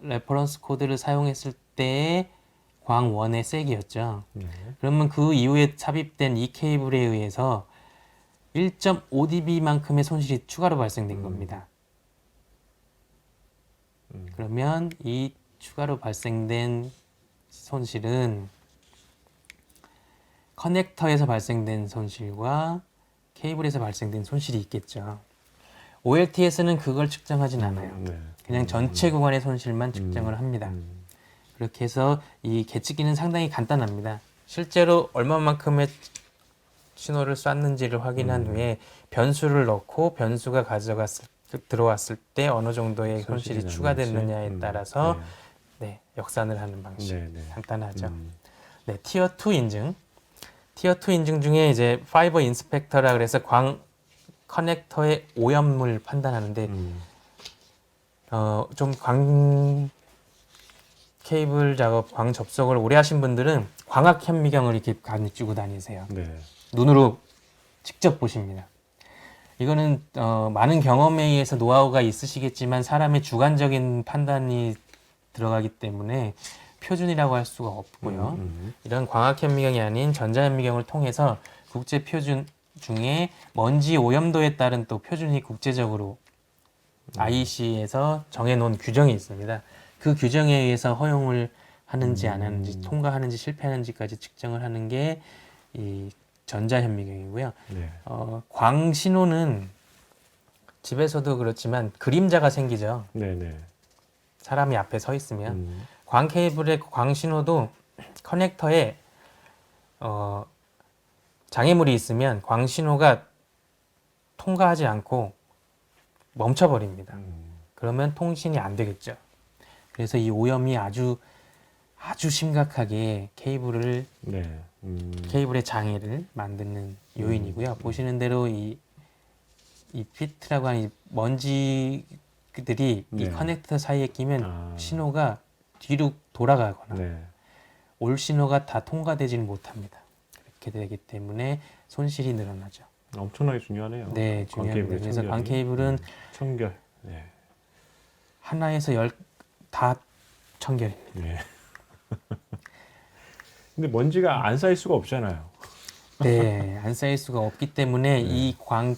레퍼런스 코드를 사용했을 때의 광원의 세기였죠. 그러면 그 이후에 삽입된 이 케이블에 의해서 1.5dB만큼의 손실이 추가로 발생된 겁니다. 그러면 이 추가로 발생된 손실은 커넥터에서 발생된 손실과 케이블에서 발생된 손실이 있겠죠. OLTS는 그걸 측정하진 않아요. 그냥 전체 구간의 손실만 측정을 합니다. 그렇게 해서 이 계측기는 상당히 간단합니다. 실제로 얼마만큼의 신호를 쐈는지를 확인한 후에 변수를 넣고 변수가 들어왔을 때 어느 정도의 손실이 추가됐느냐에 따라서 역산을 하는 방식. 간단하죠. 네, 티어 2 인증. 티어 2 인증 중에 이제 파이버 인스펙터라 그래서 광 커넥터의 오염을 판단하는데 좀 광 케이블 작업, 광 접속을 오래 하신 분들은 광학 현미경을 이렇게 가지고 다니세요. 눈으로 직접 보십니다. 이거는 많은 경험에 의해서 노하우가 있으시겠지만 사람의 주관적인 판단이 들어가기 때문에 표준이라고 할 수가 없고요. 이런 광학 현미경이 아닌 전자 현미경을 통해서 국제 표준 중에 먼지 오염도에 따른 또 표준이 국제적으로 IEC에서 정해놓은 규정이 있습니다. 그 규정에 의해서 허용을 하는지 안 하는지 통과하는지 실패하는지까지 측정을 하는 게 이 전자현미경이고요. 광 신호는 집에서도 그렇지만 그림자가 생기죠. 사람이 앞에 서 있으면 광 케이블의 광 신호도 커넥터에 장애물이 있으면 광 신호가 통과하지 않고 멈춰버립니다. 그러면 통신이 안 되겠죠. 그래서 이 오염이 아주 심각하게 케이블의 장애를 만드는 요인이고요. 보시는 대로 이 피트라고 하는 이 먼지들이 이 커넥터 사이에 끼면 신호가 뒤로 돌아가거나 올 신호가 다 통과되지는 못합니다. 그렇게 되기 때문에 손실이 늘어나죠. 엄청나게 중요하네요. 네, 중요합니다. 그래서 광 케이블은 청결. 하나에서 10 다 청결입니다. 근데 먼지가 안 쌓일 수가 없잖아요. 네, 안 쌓일 수가 없기 때문에 네. 이 광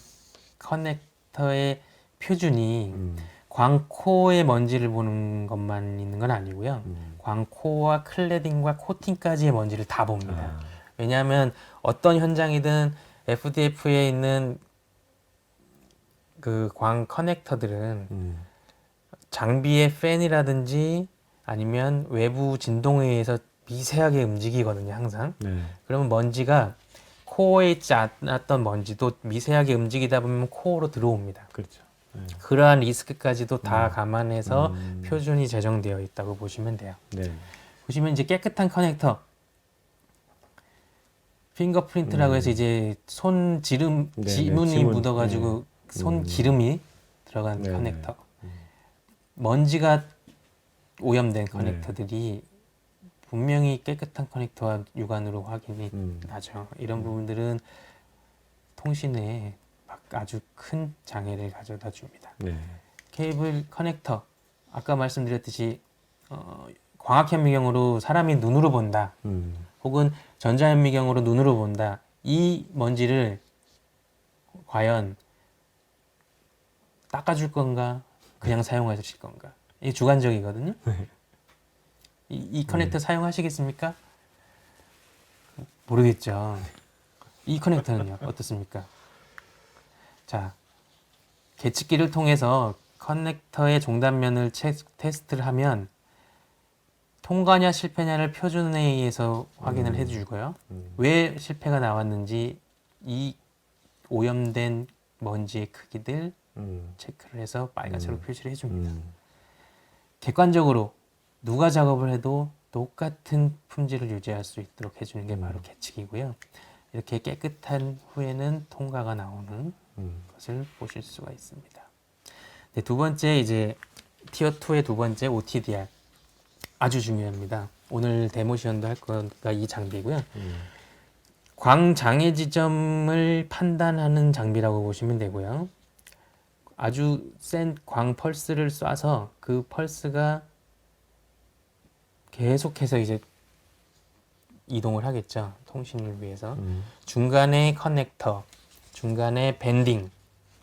커넥터의 표준이 음, 광코의 먼지를 보는 것만 있는 건 아니고요. 광코와 클레딩과 코팅까지의 먼지를 다 봅니다. 아, 왜냐하면 어떤 현장이든 FDF에 있는 그 광 커넥터들은 음, 장비의 팬이라든지 아니면 외부 진동에 의해서 미세하게 움직이거든요, 항상. 네. 그러면 먼지가 코어에 있지 않았던 먼지도 미세하게 움직이다 보면 코어로 들어옵니다. 그렇죠. 네. 그러한 리스크까지도 다 감안해서 음, 표준이 제정되어 있다고 보시면 돼요. 네. 보시면 이제 깨끗한 커넥터, 핑거프린트라고 해서 이제 손 지름, 네, 네, 지문이 지문. 묻어가지고 손 기름이 들어간 네, 네. 커넥터. 먼지가 오염된 네. 커넥터들이 분명히 깨끗한 커넥터와 육안으로 확인이 나죠. 이런 부분들은 통신에 막 아주 큰 장애를 가져다 줍니다. 네. 케이블 커넥터, 아까 말씀드렸듯이 광학현미경으로 사람이 눈으로 본다, 혹은 전자현미경으로 눈으로 본다. 이 먼지를 과연 닦아줄 건가, 그냥 사용하실 건가? 이게 주관적이거든요. 이 커넥터 사용하시겠습니까? 모르겠죠. 이 커넥터는요, 어떻습니까? 자, 계측기를 통해서 커넥터의 종단면을 테스트를 하면 통과냐 실패냐를 표준에 의해서 확인을 해주고요. 왜 실패가 나왔는지 이 오염된 먼지의 크기들 체크를 해서 빨간색으로 표시를 해줍니다. 객관적으로 누가 작업을 해도 똑같은 품질을 유지할 수 있도록 해주는 게 바로 계측이고요. 이렇게 깨끗한 후에는 통과가 나오는 것을 보실 수가 있습니다. 네, 두 번째 이제 티어 2의 두 번째 OTDR 아주 중요합니다. 오늘 데모 시연도 할 거가 이 장비고요. 광 장애 지점을 판단하는 장비라고 보시면 되고요. 아주 센 광 펄스를 쏴서 그 펄스가 계속해서 이제 이동을 하겠죠. 통신을 위해서. 중간에 커넥터, 중간에 밴딩,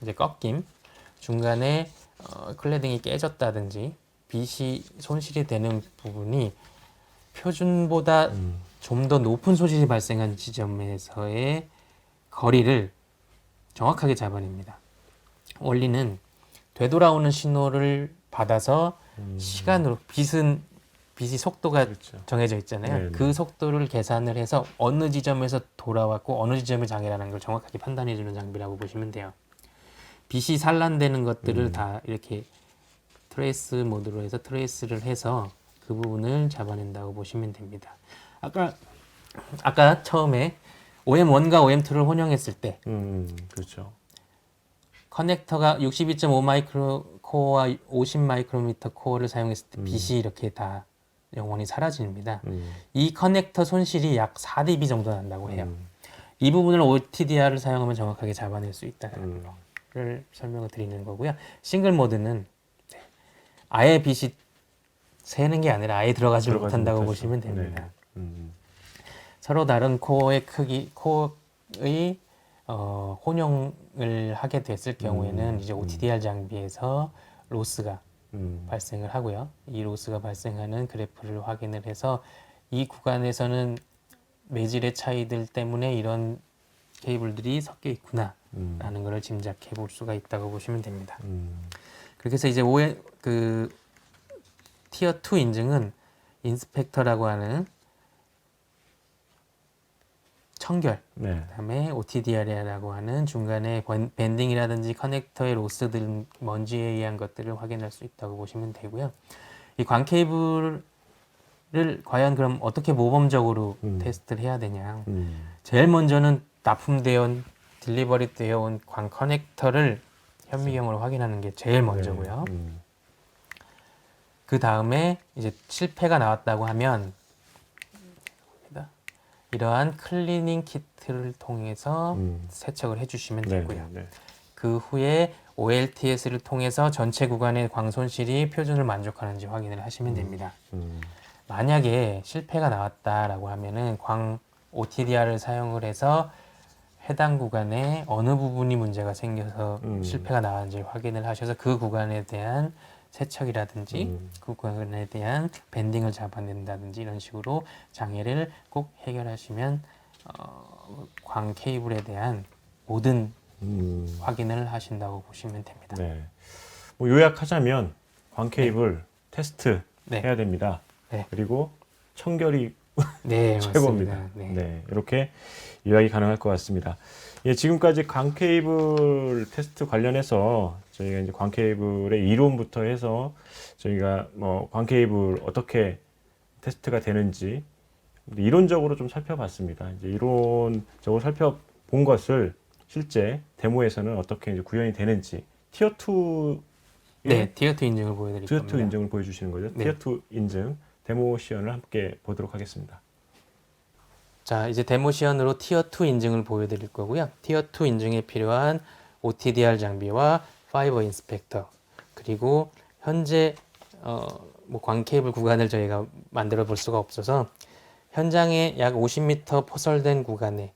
이제 꺾임, 중간에 클레딩이 깨졌다든지 빛이 손실이 되는 부분이 표준보다 좀 더 높은 소실이 발생한 지점에서의 거리를 정확하게 잡아냅니다. 원리는 되돌아오는 신호를 받아서 시간으로 빛이 속도가 그렇죠. 정해져 있잖아요. 네네. 그 속도를 계산을 해서 어느 지점에서 돌아왔고 어느 지점의 장애라는 걸 정확하게 판단해 주는 장비라고 보시면 돼요. 빛이 산란되는 것들을 다 이렇게 트레이스 모드로 해서 트레이스를 해서 그 부분을 잡아낸다고 보시면 됩니다. 아까 처음에 OM1과 OM2를 혼용했을 때 그렇죠. 커넥터가 62.5 마이크로 코어와 50 마이크로미터 코어를 사용했을 때 빛이 이렇게 다 영원히 사라집니다. 이 커넥터 손실이 약 4dB 정도 난다고 해요. 이 부분을 OTDR을 사용하면 정확하게 잡아낼 수 있다는 거를 설명을 드리는 거고요. 싱글 모드는 아예 빛이 새는 게 아니라 아예 들어가지 못한다고 못하죠. 보시면 됩니다. 네. 서로 다른 코어의 크기, 코어의 혼용을 하게 됐을 경우에는 이제 OTDR 장비에서 로스가 발생을 하고요. 이 로스가 발생하는 그래프를 확인을 해서 이 구간에서는 매질의 차이들 때문에 이런 케이블들이 섞여 있구나 라는 것을 짐작해 볼 수가 있다고 보시면 됩니다. 그렇게 해서 이제 티어 2 인증은 인스펙터라고 하는 청결, 네. 그다음에 OTDR이라고 하는 중간에 밴딩이라든지 커넥터의 로스들, 먼지에 의한 것들을 확인할 수 있다고 보시면 되고요. 이 광 케이블을 과연 그럼 어떻게 모범적으로 테스트를 해야 되냐? 제일 먼저는 납품되어 딜리버리 되어 온 광 커넥터를 현미경으로 확인하는 게 제일 먼저고요. 그 다음에 이제 실패가 나왔다고 하면 이러한 클리닝 키트를 통해서 세척을 해주시면 되고요. 네. 그 후에 OLTS를 통해서 전체 구간의 광 손실이 표준을 만족하는지 확인을 하시면 됩니다. 만약에 실패가 나왔다라고 하면은 광 OTDR을 사용을 해서 해당 구간에 어느 부분이 문제가 생겨서 음. 실패가 나왔는지 확인을 하셔서 그 구간에 대한 세척이라든지 그 구간에 대한 밴딩을 잡아낸다든지 이런 식으로 장애를 꼭 해결하시면 광 케이블에 대한 모든 확인을 하신다고 보시면 됩니다. 네. 뭐 요약하자면 광 케이블 테스트 네. 해야 됩니다. 네. 그리고 청결이 네, 최고입니다. 맞습니다. 네. 네, 이렇게 요약이 가능할 것 같습니다. 예, 지금까지 광 케이블 테스트 관련해서 저희가 이제 광 케이블의 이론부터 해서 저희가 뭐 광 케이블 어떻게 테스트가 되는지 이론적으로 좀 살펴봤습니다. 이제 이론적으로 살펴본 것을 실제 데모에서는 어떻게 이제 구현이 되는지 티어 2의 네, 티어2 인증을 보여드릴 티어 2 겁니다. 인증을 보여주시는 거죠. 네. 티어 2 인증 데모 시연을 함께 보도록 하겠습니다. 자, 이제 데모 시연으로 티어2 인증을 보여드릴 거고요. 티어2 인증에 필요한 OTDR 장비와 파이버 인스펙터, 그리고 현재 뭐 광 케이블 구간을 저희가 만들어 볼 수가 없어서 현장에 약 50m 포설된 구간에,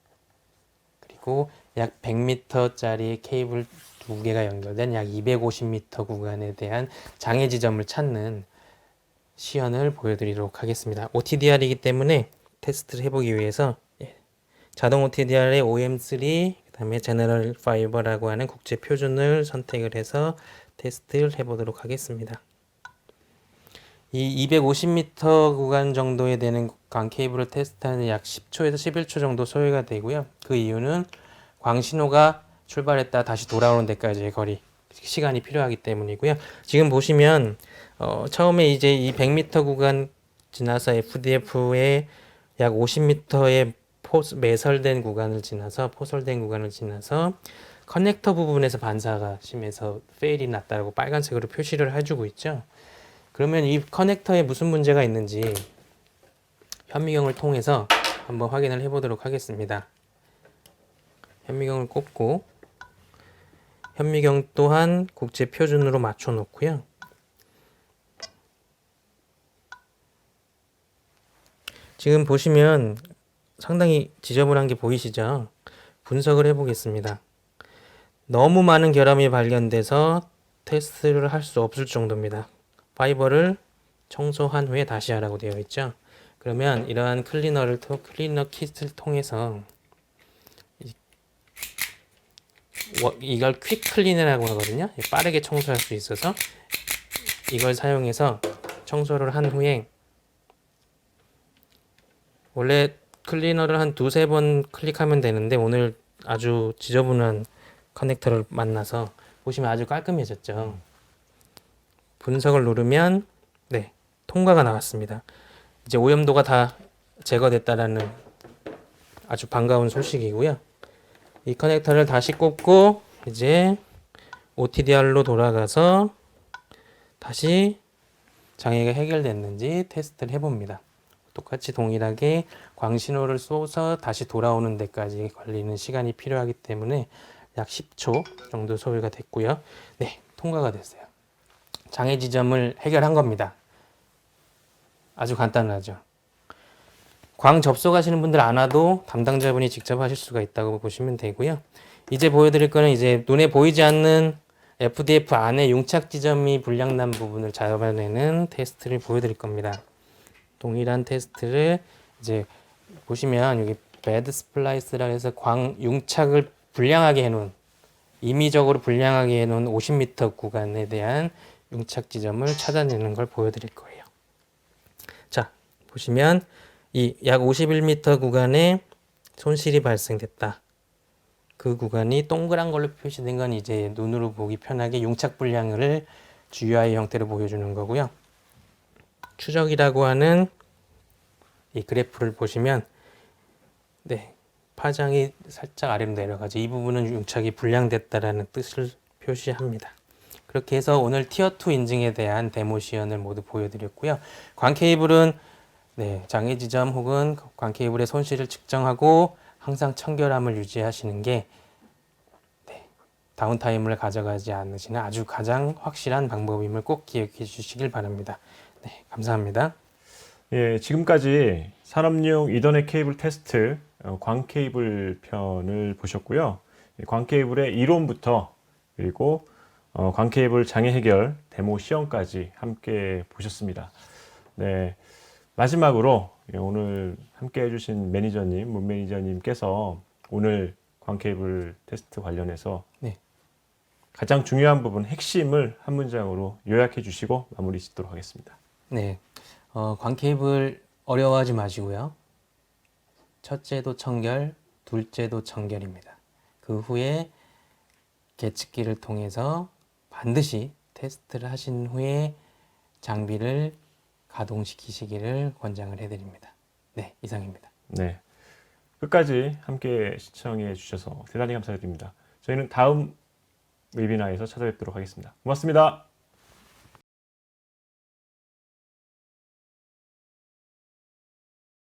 그리고 약 100m짜리 케이블 두 개가 연결된 약 250m 구간에 대한 장애 지점을 찾는 시연을 보여드리도록 하겠습니다. OTDR이기 때문에 테스트를 해보기 위해서 자동 OTDR의 OM3, 그 다음에 제너럴 파이버라고 하는 국제 표준을 선택을 해서 테스트를 해보도록 하겠습니다. 이 250m 구간 정도에 되는 광 케이블을 테스트하는 약 10초에서 11초 정도 소요가 되고요. 그 이유는 광 신호가 출발했다 다시 돌아오는 데까지의 거리, 시간이 필요하기 때문이고요. 지금 보시면 처음에 이제 이 100m 구간 지나서 FDF의 약 50m의 매설된 구간을 지나서 포설된 구간을 지나서 커넥터 부분에서 반사가 심해서 페일이 났다고 빨간색으로 표시를 해주고 있죠. 그러면 이 커넥터에 무슨 문제가 있는지 현미경을 통해서 한번 확인을 해보도록 하겠습니다. 현미경을 꽂고 현미경 또한 국제 표준으로 맞춰 놓고요. 지금 보시면 상당히 지저분한 게 보이시죠? 분석을 해보겠습니다. 너무 많은 결함이 발견돼서 테스트를 할 수 없을 정도입니다. 파이버를 청소한 후에 다시 하라고 되어 있죠. 그러면 이러한 클리너 킷을 통해서 이걸 퀵 클리너라고 하거든요. 빠르게 청소할 수 있어서 이걸 사용해서 청소를 한 후에, 원래 클리너를 한 두세 번 클릭하면 되는데 오늘 아주 지저분한 커넥터를 만나서 보시면 아주 깔끔해졌죠. 분석을 누르면 네, 통과가 나왔습니다. 이제 오염도가 다 제거됐다라는 아주 반가운 소식이고요. 이 커넥터를 다시 꽂고 이제 OTDR로 돌아가서 다시 장애가 해결됐는지 테스트를 해봅니다. 똑같이 동일하게 광신호를 쏘서 다시 돌아오는 데까지 걸리는 시간이 필요하기 때문에 약 10초 정도 소요가 됐고요. 네, 통과가 됐어요. 장애 지점을 해결한 겁니다. 아주 간단하죠. 광 접속하시는 분들 안 와도 담당자분이 직접 하실 수가 있다고 보시면 되고요. 이제 보여드릴 거는 이제 눈에 보이지 않는 FDF 안에 융착 지점이 불량난 부분을 잡아내는 테스트를 보여드릴 겁니다. 동일한 테스트를 이제 보시면 여기 배드 스플라이스라 해서 광 융착을 불량하게 해놓은, 임의적으로 불량하게 해놓은 50m 구간에 대한 융착 지점을 찾아내는 걸 보여드릴 거예요. 자, 보시면 이 약 51m 구간에 손실이 발생됐다. 그 구간이 동그란 걸로 표시된 건 이제 눈으로 보기 편하게 융착 불량을 GUI 형태로 보여주는 거고요. 추적이라고 하는 이 그래프를 보시면 네, 파장이 살짝 아래로 내려가죠. 이 부분은 융착이 불량됐다라는 뜻을 표시합니다. 그렇게 해서 오늘 티어2 인증에 대한 데모 시연을 모두 보여드렸고요. 광 케이블은 네, 장애 지점 혹은 광 케이블의 손실을 측정하고 항상 청결함을 유지하시는 게 네, 다운타임을 가져가지 않으시는 아주 가장 확실한 방법임을 꼭 기억해 주시길 바랍니다. 네, 감사합니다. 예, 지금까지 산업용 이더넷 케이블 테스트 광 케이블 편을 보셨고요. 광 케이블의 이론부터 그리고 광 케이블 장애 해결 데모 시험까지 함께 보셨습니다. 네, 마지막으로 오늘 함께 해주신 매니저님, 문 매니저님께서 오늘 광 케이블 테스트 관련해서 네. 가장 중요한 부분, 핵심을 한 문장으로 요약해 주시고 마무리 짓도록 하겠습니다. 네. 광 케이블 어려워하지 마시고요. 첫째도 청결, 둘째도 청결입니다. 그 후에 계측기를 통해서 반드시 테스트를 하신 후에 장비를 가동시키시기를 권장을 해드립니다. 네, 이상입니다. 네, 끝까지 함께 시청해 주셔서 대단히 감사드립니다. 저희는 다음 웨비나에서 찾아뵙도록 하겠습니다. 고맙습니다.